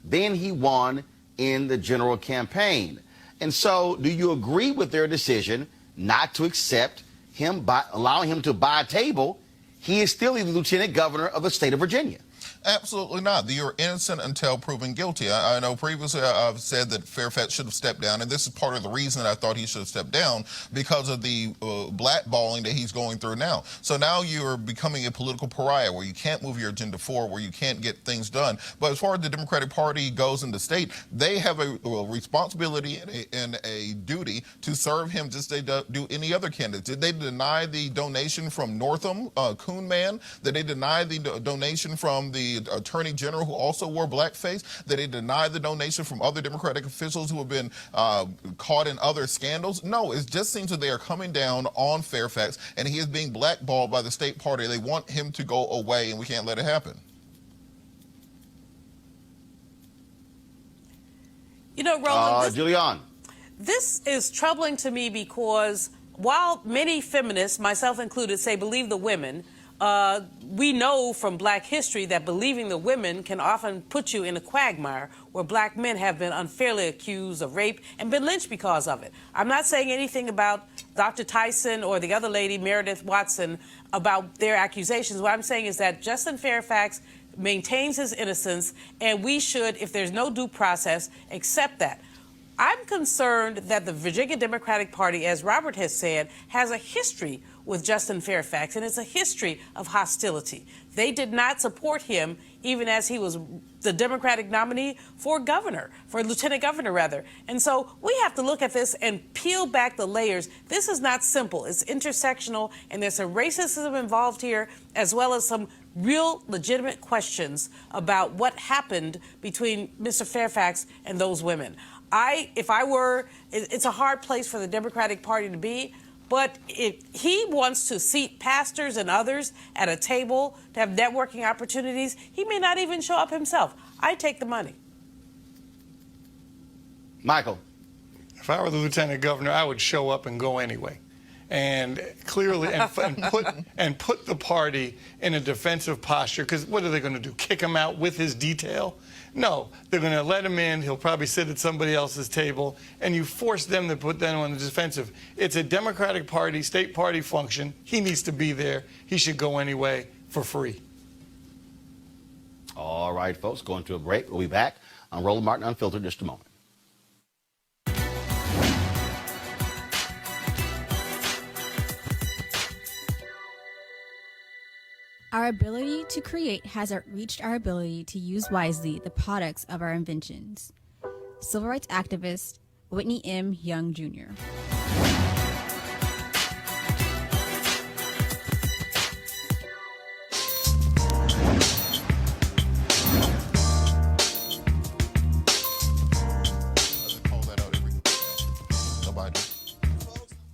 Then he won in the general campaign. And so, do you agree with their decision not to accept him by allowing him to buy a table? He is still the lieutenant governor of the state of Virginia. Absolutely not. You're innocent until proven guilty. I know previously I've said that Fairfax should have stepped down, and this is part of the reason that I thought he should have stepped down, because of the blackballing that he's going through now. So now you're becoming a political pariah where you can't move your agenda forward, where you can't get things done. But as far as the Democratic Party goes in the state, they have a responsibility and a duty to serve him just as they do any other candidate. Did they deny the donation from Northam, Coon Man? Did they deny the donation from the attorney general who also wore blackface? That they denied the donation from other Democratic officials who have been caught in other scandals? No, it just seems that they are coming down on Fairfax, and he is being blackballed by the state party. They want him to go away, and we can't let it happen. You know, Roland, Julian. This is troubling to me because while many feminists, myself included, say believe the women, we know from black history that believing the women can often put you in a quagmire where black men have been unfairly accused of rape and been lynched because of it. I'm not saying anything about Dr. Tyson or the other lady, Meredith Watson, about their accusations. What I'm saying is that Justin Fairfax maintains his innocence, and we should, if there's no due process, accept that. I'm concerned that the Virginia Democratic Party, as Robert has said, has a history with Justin Fairfax, and it's a history of hostility. They did not support him even as he was the Democratic nominee for governor, for lieutenant governor, rather. And so we have to look at this and peel back the layers. This is not simple. It's intersectional, and there's some racism involved here, as well as some real legitimate questions about what happened between Mr. Fairfax and those women. If I were, it's a hard place for the Democratic Party to be, but if he wants to seat pastors and others at a table to have networking opportunities, he may not even show up himself. I take the money. Michael. If I were the lieutenant governor, I would show up and go anyway. And clearly, and put the party in a defensive posture, because what are they going to do, kick him out with his detail? No, they're going to let him in. He'll probably sit at somebody else's table, and you force them to put them on the defensive. It's a Democratic Party, state party function. He needs to be there. He should go anyway for free. All right, folks, going to a break. We'll be back on Roland Martin Unfiltered in just a moment. Our ability to create has outreached our ability to use wisely the products of our inventions. Civil rights activist Whitney M. Young Jr.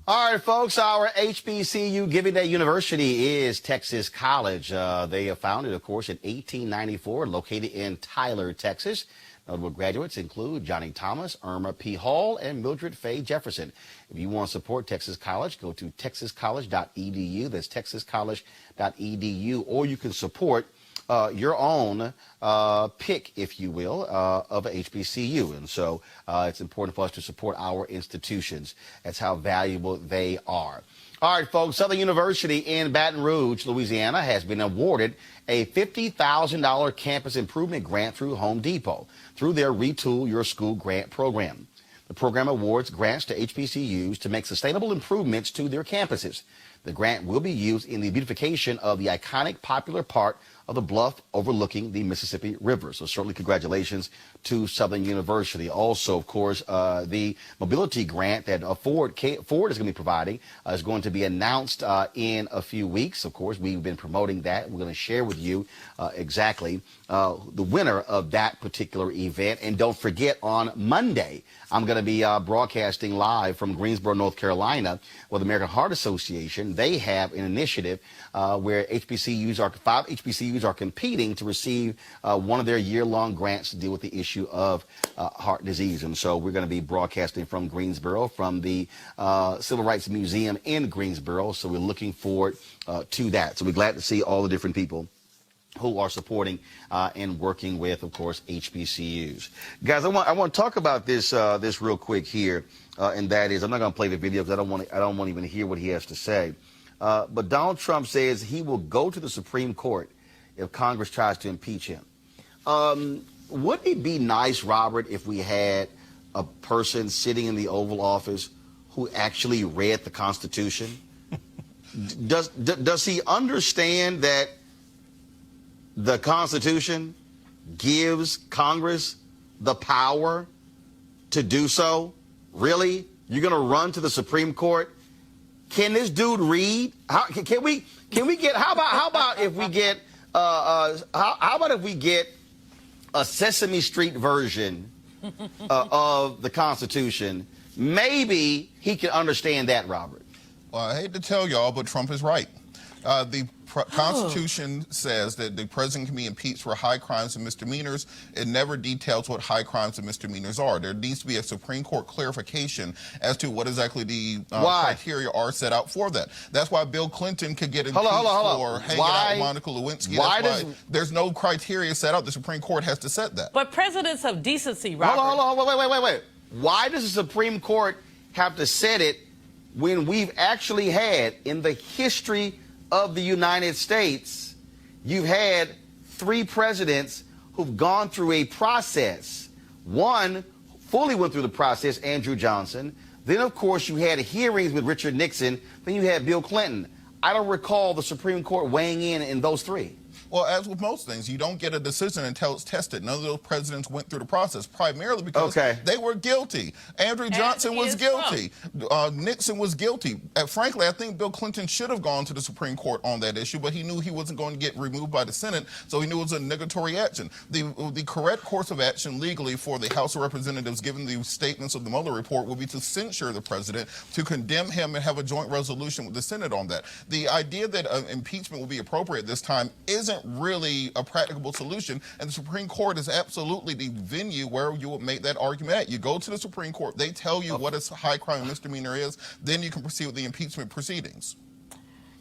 All right, folks, our HBCU Giving Day University is Texas College. They are founded, of course, in 1894, located in Tyler, Texas. Notable graduates include Johnny Thomas, Irma P. Hall, and Mildred Faye Jefferson. If you want to support Texas College, go to texascollege.edu. That's texascollege.edu. Or you can support your own pick, if you will, of a HBCU. And so it's important for us to support our institutions. That's how valuable they are. All right, folks, Southern University in Baton Rouge, Louisiana, has been awarded a $50,000 campus improvement grant through Home Depot through their Retool Your School grant program. The program awards grants to HBCUs to make sustainable improvements to their campuses. The grant will be used in the beautification of the iconic popular part of the bluff overlooking the Mississippi River. So certainly congratulations to Southern University. Also, of course, the mobility grant that Ford is going to be providing is going to be announced in a few weeks. Of course, we've been promoting that. We're going to share with you exactly the winner of that particular event. And don't forget, on Monday, I'm going to be broadcasting live from Greensboro, North Carolina, with the American Heart Association. They have an initiative where five HBCUs are competing to receive one of their year-long grants to deal with the issue of heart disease. And so we're going to be broadcasting from Greensboro, from the Civil Rights Museum in Greensboro. So we're looking forward to that. So we're glad to see all the different people who are supporting and working with, of course, HBCUs. Guys, I want to talk about this this real quick here, and that is, I'm not going to play the video because I don't want to even hear what he has to say. But Donald Trump says he will go to the Supreme Court if Congress tries to impeach him. Wouldn't it be nice, Robert, if we had a person sitting in the Oval Office who actually read the Constitution? Does he understand that the Constitution gives Congress the power to do so? Really? You're going to run to the Supreme Court? Can this dude read? How about if we get a Sesame Street version of the Constitution? Maybe he can understand that, Robert. Well, I hate to tell y'all, but Trump is right. The Constitution says that the president can be impeached for high crimes and misdemeanors. It never details what high crimes and misdemeanors are. There needs to be a Supreme Court clarification as to what exactly the criteria are set out for that. That's why Bill Clinton could get impeached for hanging out with Monica Lewinsky. That's why there's no criteria set out. The Supreme Court has to set that. But presidents of decency, Robert. Wait. Why does the Supreme Court have to set it when we've actually had, in the history of the United States, you've had 3 presidents who've gone through a process. One fully went through the process, Andrew Johnson. Then, of course, you had hearings with Richard Nixon. Then you had Bill Clinton. I don't recall the Supreme Court weighing in those 3. Well, as with most things, you don't get a decision until it's tested. None of those presidents went through the process, primarily because they were guilty. Andrew Johnson was guilty. Nixon was guilty. Frankly, I think Bill Clinton should have gone to the Supreme Court on that issue, but he knew he wasn't going to get removed by the Senate, so he knew it was a negatory action. The correct course of action legally for the House of Representatives, given the statements of the Mueller report, would be to censure the president, to condemn him, and have a joint resolution with the Senate on that. The idea that impeachment will be appropriate this time isn't really a practicable solution, and the Supreme Court is absolutely the venue where you will make that argument at. You go to the Supreme Court, they tell you what a high crime and misdemeanor is, then you can proceed with the impeachment proceedings.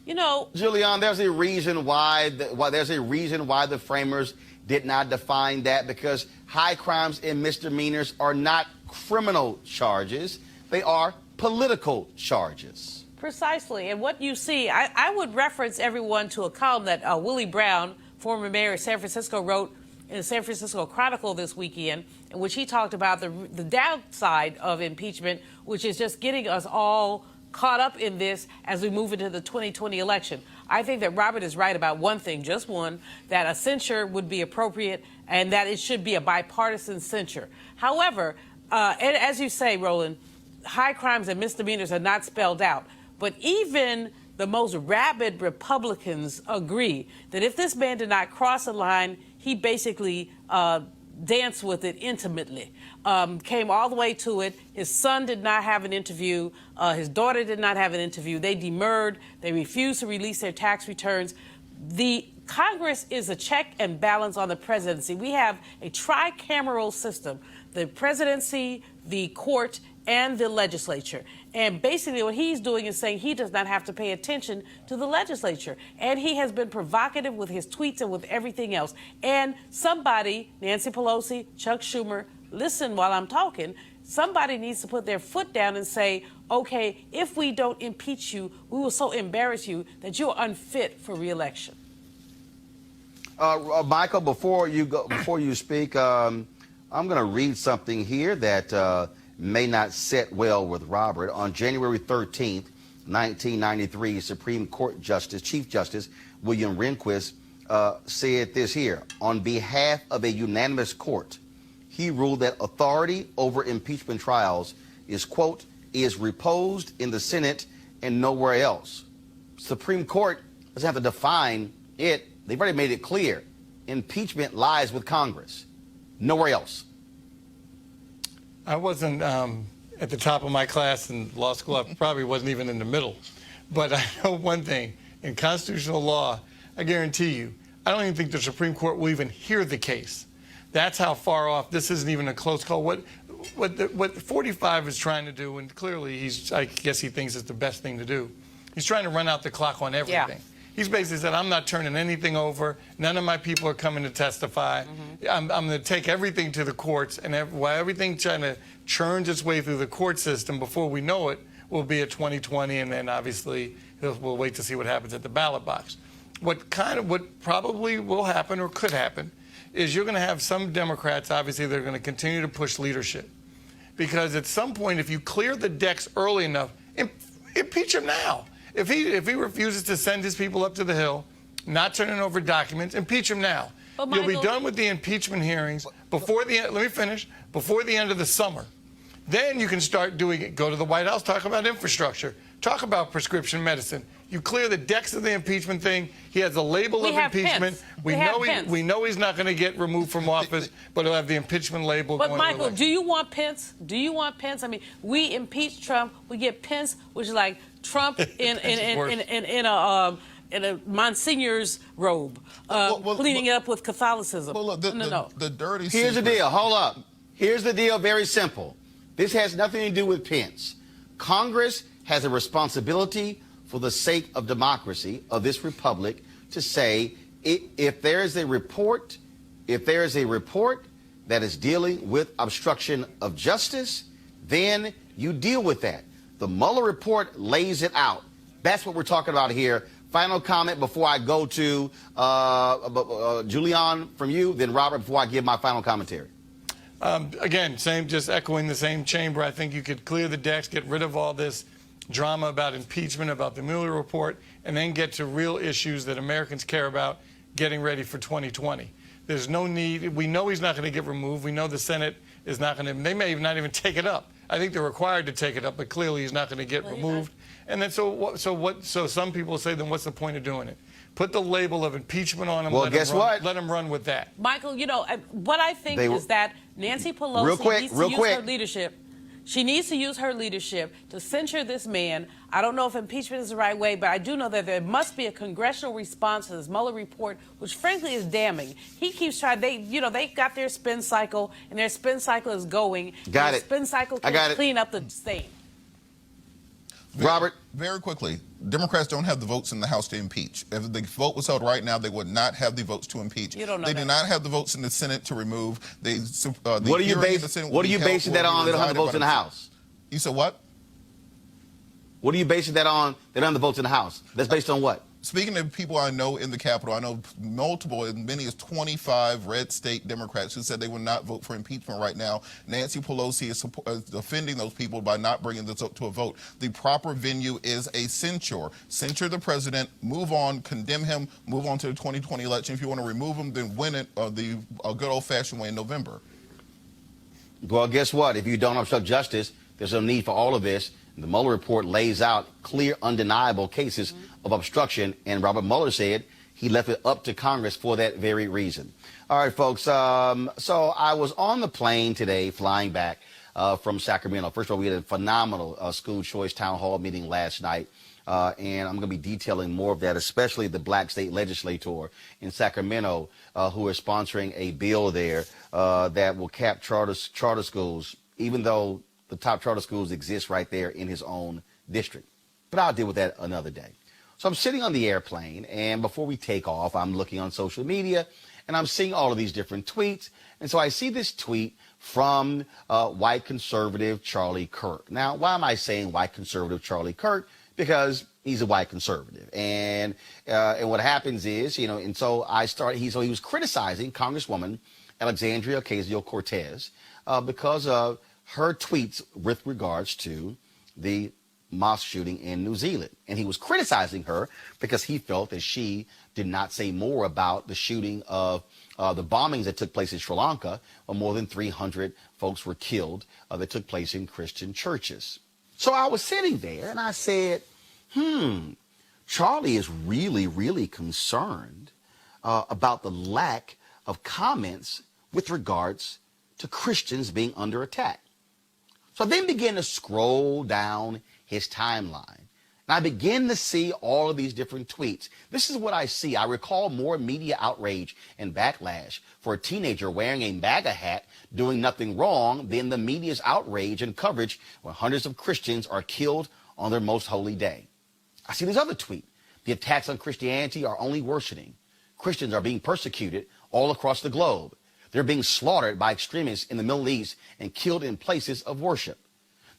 You know, Julian, there's a reason why the framers did not define that, because high crimes and misdemeanors are not criminal charges, they are political charges. Precisely. And what you see, I would reference everyone to a column that Willie Brown, former mayor of San Francisco, wrote in the San Francisco Chronicle this weekend, in which he talked about the downside of impeachment, which is just getting us all caught up in this as we move into the 2020 election. I think that Robert is right about one thing, just one, that a censure would be appropriate and that it should be a bipartisan censure. However, and as you say, Roland, high crimes and misdemeanors are not spelled out. But even the most rabid Republicans agree that if this man did not cross a line, he basically danced with it intimately, came all the way to it. His son did not have an interview. His daughter did not have an interview. They demurred. They refused to release their tax returns. The Congress is a check and balance on the presidency. We have a tricameral system, the presidency, the court, and the legislature. And basically what he's doing is saying he does not have to pay attention to the legislature. And he has been provocative with his tweets and with everything else. And somebody, Nancy Pelosi, Chuck Schumer, listen while I'm talking, somebody needs to put their foot down and say, okay, if we don't impeach you, we will so embarrass you that you're unfit for re-election. Michael, before you speak, I'm going to read something here that may not sit well with Robert. On January 13th, 1993, Supreme Court Chief Justice William Rehnquist said this here. On behalf of a unanimous court, he ruled that authority over impeachment trials is, quote, is reposed in the Senate and nowhere else. Supreme Court doesn't have to define it. They've already made it clear. Impeachment lies with Congress. Nowhere else. I wasn't at the top of my class in law school. I probably wasn't even in the middle. But I know one thing. In constitutional law, I guarantee you, I don't even think the Supreme Court will even hear the case. That's how far off. This isn't even a close call. What 45 is trying to do, and clearly I guess he thinks it's the best thing to do, he's trying to run out the clock on everything. Yeah. He's basically said, I'm not turning anything over. None of my people are coming to testify. I'm going to take everything to the courts, and while everything China churns its way through the court system, before we know it, we'll be at 2020, and then obviously we'll wait to see what happens at the ballot box. What probably will happen or could happen is you're going to have some Democrats, obviously, they're going to continue to push leadership. Because at some point, if you clear the decks early enough, impeach him now. If he refuses to send his people up to the Hill, not turning over documents, impeach him now. You'll be done with the impeachment hearings before the end. Let me finish. Before the end of the summer. Then you can start doing it. Go to the White House, talk about infrastructure, talk about prescription medicine. You clear the decks of the impeachment thing. He has a label of impeachment. We know he's not going to get removed from office, but he'll have the impeachment label. But Michael, do you want Pence? Do you want Pence? I mean, we impeach Trump. We get Pence, which is like Trump in a Monsignor's robe, cleaning it up with Catholicism. Well, look, the dirty Here's the deal. Hold up. Here's the deal. Very simple. This has nothing to do with Pence. Congress has a responsibility for the sake of democracy of this republic to say if there is a report that is dealing with obstruction of justice, then you deal with that. The Mueller report lays it out. That's what we're talking about here. Final comment before I go to Julian from you, then Robert before I give my final commentary. Again, just echoing the same chamber. I think you could clear the decks, get rid of all this drama about impeachment, about the Mueller report, and then get to real issues that Americans care about, getting ready for 2020. There's no need. We know he's not going to get removed. We know the Senate is not going to. They may not even take it up. I think they're required to take it up, but clearly he's not going to get removed. And then so some people say, then what's the point of doing it? Put the label of impeachment on him. Well, guess what? Let him run with that. Michael, you know, what I think is that Nancy Pelosi needs to use her leadership. She needs to use her leadership to censure this man. I don't know if impeachment is the right way, but I do know that there must be a congressional response to this Mueller report, which frankly is damning. He keeps trying. They got their spin cycle, and their spin cycle is going. Got it. Spin cycle can clean up the stain. Robert, very quickly, Democrats don't have the votes in the House to impeach. If the vote was held right now, they would not have the votes to impeach. You don't know they that. do not have the votes in the Senate to remove. What are you basing that on? They don't have the votes in the House. You said what? What are you basing that on? They don't have the votes in the House. That's based on what? Speaking of people I know in the Capitol, I know multiple, as many as 25 red state Democrats who said they will not vote for impeachment right now. Nancy Pelosi is defending those people by not bringing this up to a vote. The proper venue is a censure. Censure the president, move on, condemn him, move on to the 2020 election. If you want to remove him, then win it the good old-fashioned way in November. Well, guess what? If you don't obstruct justice, there's no need for all of this. The Mueller report lays out clear, undeniable cases of obstruction, and Robert Mueller said he left it up to Congress for that very reason. All right, folks. So I was on the plane today, flying back from Sacramento. First of all, we had a phenomenal school choice town hall meeting last night, and I'm going to be detailing more of that, especially the black state legislator in Sacramento who is sponsoring a bill there that will cap charter schools, even though the top charter schools exist right there in his own district. But I'll deal with that another day. So I'm sitting on the airplane, and before we take off, I'm looking on social media, and I'm seeing all of these different tweets. And so I see this tweet from white conservative Charlie Kirk. Now, why am I saying white conservative Charlie Kirk? Because he's a white conservative. And what happens is, you know, and so he was criticizing Congresswoman Alexandria Ocasio-Cortez because of her tweets with regards to the mosque shooting in New Zealand. And he was criticizing her because he felt that she did not say more about the shooting of the bombings that took place in Sri Lanka, where more than 300 folks were killed that took place in Christian churches. So I was sitting there and I said, Charlie is really, really concerned about the lack of comments with regards to Christians being under attack. So I then began to scroll down his timeline, and I begin to see all of these different tweets. This is what I see. I recall more media outrage and backlash for a teenager wearing a MAGA hat doing nothing wrong than the media's outrage and coverage when hundreds of Christians are killed on their most holy day. I see this other tweet. The attacks on Christianity are only worsening. Christians are being persecuted all across the globe. They're being slaughtered by extremists in the Middle East and killed in places of worship.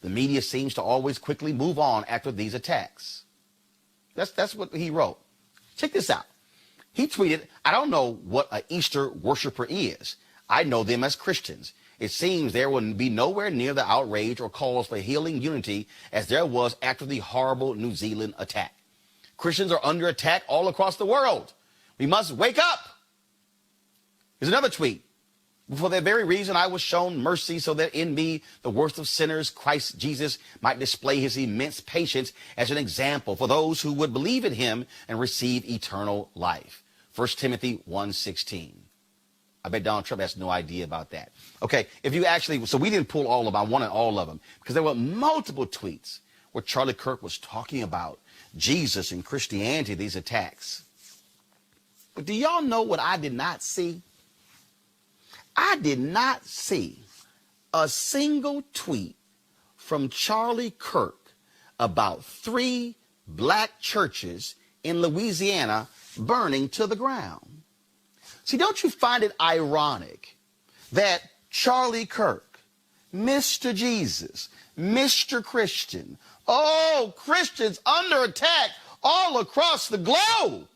The media seems to always quickly move on after these attacks. That's what he wrote. Check this out. He tweeted, I don't know what an Easter worshiper is. I know them as Christians. It seems there will be nowhere near the outrage or calls for healing unity as there was after the horrible New Zealand attack. Christians are under attack all across the world. We must wake up. Here's another tweet. For that very reason, I was shown mercy so that in me, the worst of sinners, Christ Jesus, might display his immense patience as an example for those who would believe in him and receive eternal life. 1 Timothy 1:16. I bet Donald Trump has no idea about that. Okay, so we didn't pull all of them. I wanted all of them because there were multiple tweets where Charlie Kirk was talking about Jesus and Christianity, these attacks. But do y'all know what I did not see? I did not see a single tweet from Charlie Kirk about 3 black churches in Louisiana burning to the ground. See, don't you find it ironic that Charlie Kirk, Mr. Jesus, Mr. Christian, Christians under attack all across the globe,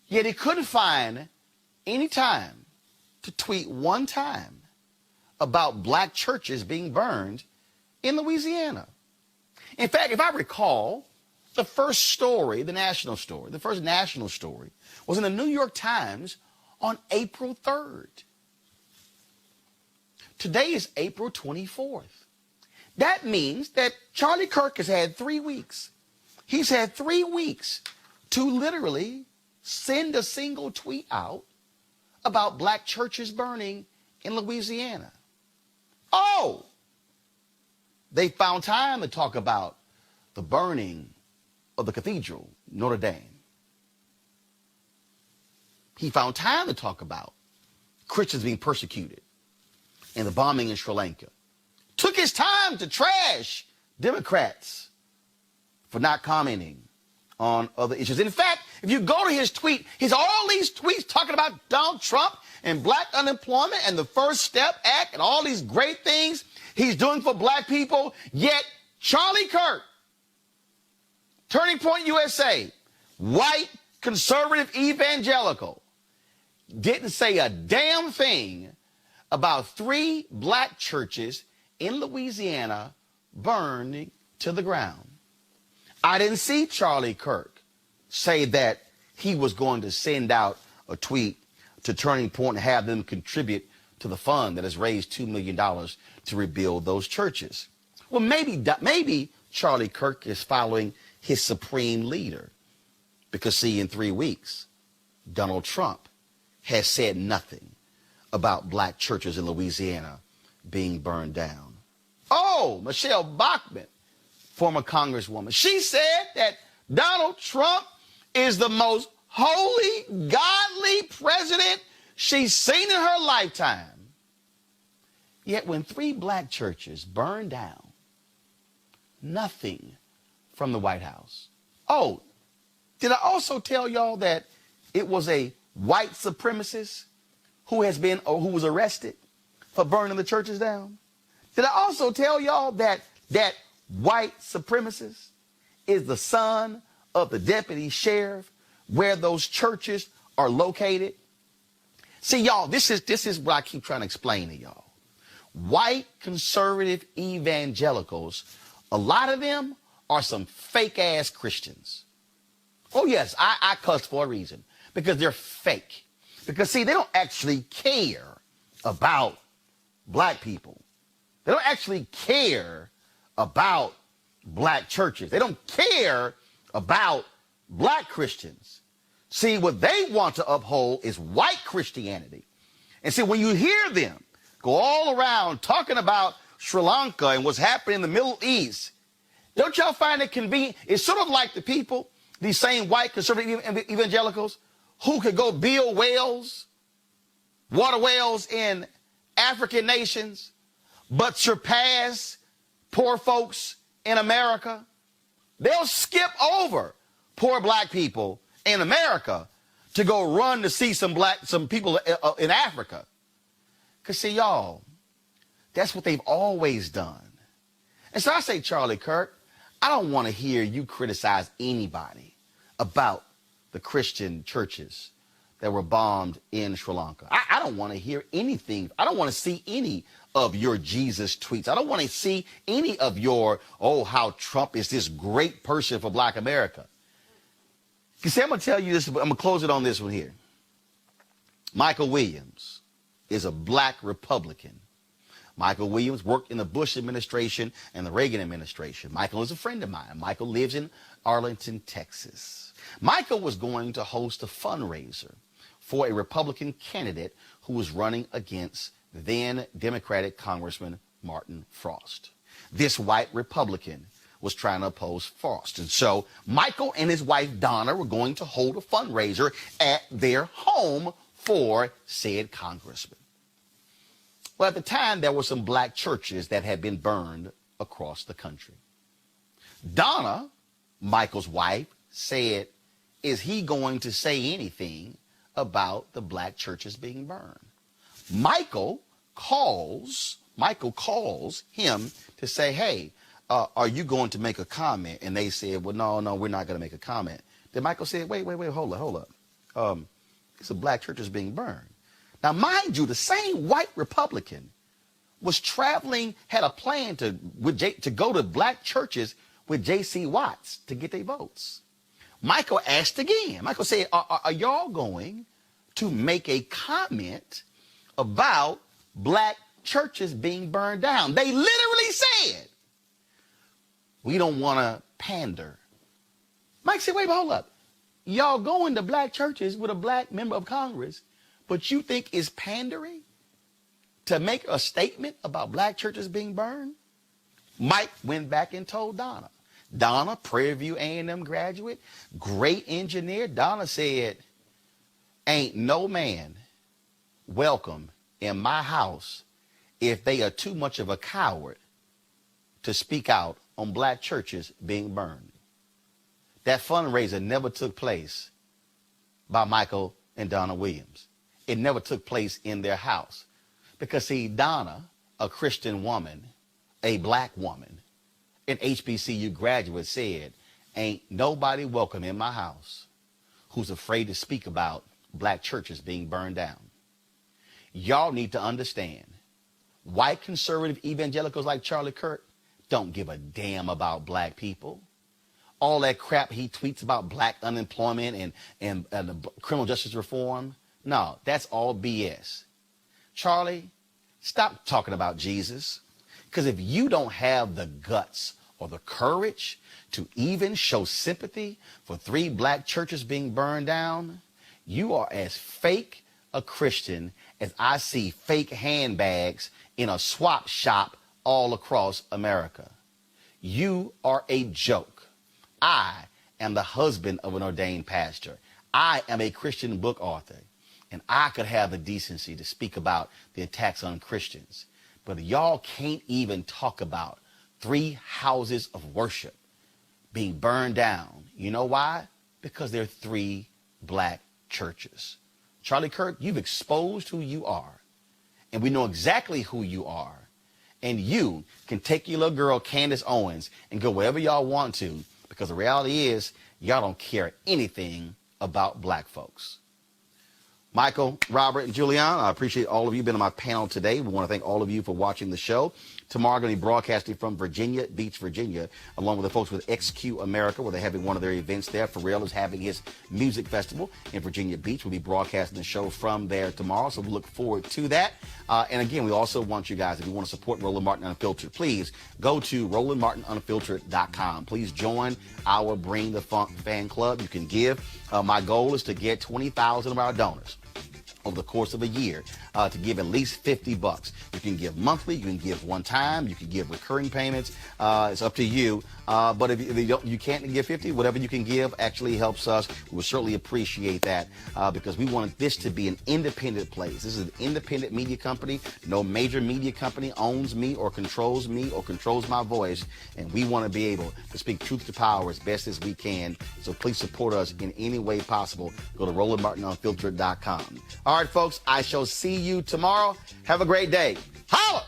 yet he couldn't find any time to tweet one time about black churches being burned in Louisiana. In fact, if I recall, the first national story was in the New York Times on April 3rd. Today is April 24th. That means that Charlie Kirk has had 3 weeks. He's had 3 weeks to literally send a single tweet out about black churches burning in Louisiana. They found time to talk about the burning of the cathedral, Notre Dame. He found time to talk about Christians being persecuted and the bombing in Sri Lanka. Took his time to trash Democrats for not commenting on other issues. In fact, if you go to his tweet, he's all these tweets talking about Donald Trump and black unemployment and the First Step Act and all these great things he's doing for black people. Yet Charlie Kirk, Turning Point USA, white conservative evangelical didn't say a damn thing about 3 black churches in Louisiana burning to the ground. I didn't see Charlie Kirk say that he was going to send out a tweet to Turning Point and have them contribute to the fund that has raised $2 million to rebuild those churches. Well, maybe Charlie Kirk is following his supreme leader, because see, in 3 weeks, Donald Trump has said nothing about black churches in Louisiana being burned down. Oh, Michelle Bachmann, former congresswoman, she said that Donald Trump is the most holy, godly president she's seen in her lifetime. Yet when 3 black churches burned down, nothing from the White House. Oh, did I also tell y'all that it was a white supremacist who was arrested for burning the churches down? Did I also tell y'all that that white supremacist is the son of the deputy sheriff where those churches are located? See, y'all, this is what I keep trying to explain to y'all. White conservative evangelicals, a lot of them are some fake-ass Christians. Oh, yes, I cuss for a reason, because they're fake. Because, see, they don't actually care about black people. They don't actually care about black churches. They don't care about black Christians. See, what they want to uphold is white Christianity. And see, when you hear them go all around talking about Sri Lanka and what's happening in the Middle East, don't y'all find it convenient? It's sort of like the people, these same white conservative evangelicals, who could go build wells, water wells in African nations, but surpass poor folks in America. They'll skip over poor black people in America to go run to see some people in Africa. Because see, y'all, that's what they've always done. And so I say, Charlie Kirk, I don't want to hear you criticize anybody about the Christian churches that were bombed in Sri Lanka. I don't want to hear anything. I don't want to see any of your Jesus tweets. I don't want to see any of your, oh, how Trump is this great person for black America. You see, I'm going to tell you this, but I'm going to close it on this one here. Michael Williams is a black Republican. Michael Williams worked in the Bush administration and the Reagan administration. Michael is a friend of mine. Michael lives in Arlington, Texas. Michael was going to host a fundraiser for a Republican candidate who was running against then Democratic Congressman Martin Frost. This white Republican was trying to oppose Frost. And so Michael and his wife Donna were going to hold a fundraiser at their home for said congressman. Well, at the time, there were some black churches that had been burned across the country. Donna, Michael's wife, said, is he going to say anything about the black churches being burned? Michael calls him to say, hey, are you going to make a comment? And they said, well, no, we're not going to make a comment. Then Michael said, wait, hold up. It's a black churches being burned. Now, mind you, the same white Republican was traveling, had a plan to go to black churches with J.C. Watts to get their votes. Michael asked again. Michael said, are y'all going to make a comment about black churches being burned down? They literally said, we don't want to pander. Mike said, wait, hold up. Y'all going to black churches with a black member of Congress, but you think it's pandering to make a statement about black churches being burned? Mike went back and told Donna. Donna, Prairie View A&M graduate, great engineer. Donna said, ain't no man welcome in my house if they are too much of a coward to speak out on black churches being burned. That fundraiser never took place by Michael and Donna Williams. It never took place in their house. Because, see, Donna, a Christian woman, a black woman, an HBCU graduate, said, ain't nobody welcome in my house who's afraid to speak about black churches being burned down. Y'all need to understand, white conservative evangelicals like Charlie Kirk don't give a damn about black people. All that crap he tweets about black unemployment and criminal justice reform, no, that's all BS. Charlie, stop talking about Jesus, because if you don't have the guts or the courage to even show sympathy for 3 black churches being burned down, you are as fake a Christian as I see fake handbags in a swap shop all across America. You are a joke. I am the husband of an ordained pastor. I am a Christian book author, and I could have the decency to speak about the attacks on Christians. But y'all can't even talk about 3 houses of worship being burned down. You know why? Because they're 3 black churches. Charlie Kirk, you've exposed who you are, and we know exactly who you are. And you can take your little girl, Candace Owens, and go wherever y'all want to, because the reality is y'all don't care anything about black folks. Michael, Robert, and Julianne, I appreciate all of you being on my panel today. We want to thank all of you for watching the show. Tomorrow, I'm going to be broadcasting from Virginia Beach, Virginia, along with the folks with XQ America, where they're having one of their events there. Pharrell is having his music festival in Virginia Beach. We'll be broadcasting the show from there tomorrow, so we look forward to that. And again, we also want you guys, if you want to support Roland Martin Unfiltered, please go to RolandMartinUnfiltered.com. Please join our Bring the Funk fan club. You can give. My goal is to get 20,000 of our donors over the course of a year to give at least $50. You can give monthly, you can give one time, you can give recurring payments. It's up to you. But if you can't give 50, whatever you can give actually helps us. We would certainly appreciate that because we want this to be an independent place. This is an independent media company. No major media company owns me or controls my voice. And we want to be able to speak truth to power as best as we can. So please support us in any way possible. Go to RolandMartinUnfiltered.com. All right, folks, I shall see you tomorrow. Have a great day. Holla!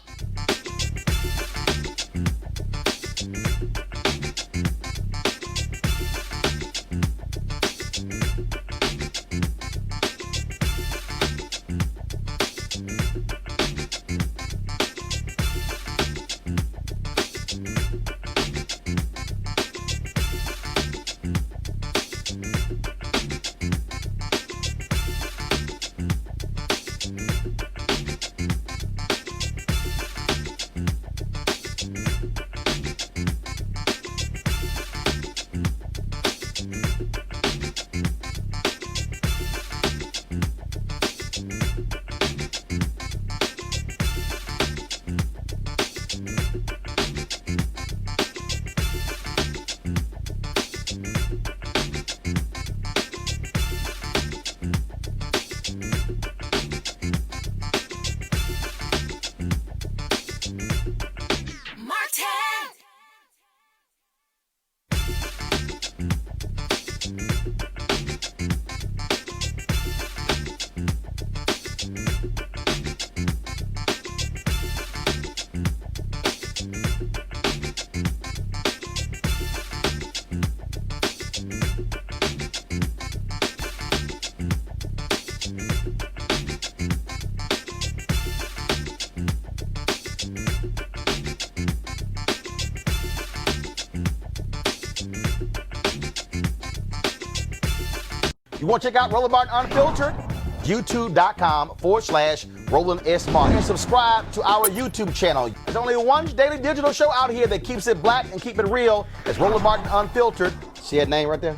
You want to check out Roland Martin Unfiltered? YouTube.com/Roland S. Martin. And subscribe to our YouTube channel. There's only one daily digital show out here that keeps it black and keep it real. It's Roland Martin Unfiltered. See that name right there?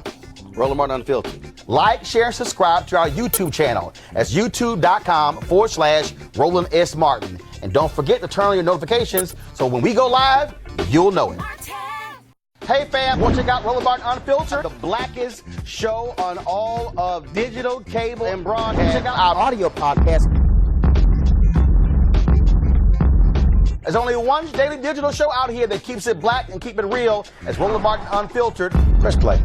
Roland Martin Unfiltered. Like, share, and subscribe to our YouTube channel. That's YouTube.com/Roland S. Martin. And don't forget to turn on your notifications so when we go live, you'll know it. Hey fam, want to check out Roland Martin Unfiltered, the blackest show on all of digital, cable, and broadcast. Check out our audio podcast. There's only one daily digital show out here that keeps it black and keep it real. It's Roland Martin Unfiltered. Press play.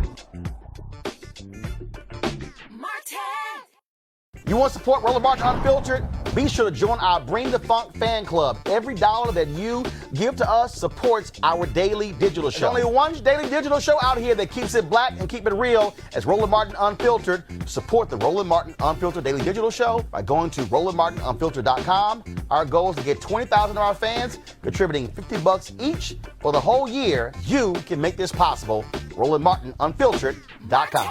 You want to support Roland Martin Unfiltered? Be sure to join our Bring the Funk fan club. Every dollar that you give to us supports our daily digital show. There's only one daily digital show out here that keeps it black and keep it real. As Roland Martin Unfiltered. Support the Roland Martin Unfiltered daily digital show by going to RolandMartinUnfiltered.com. Our goal is to get 20,000 of our fans contributing $50 each for the whole year. You can make this possible. RolandMartinUnfiltered.com.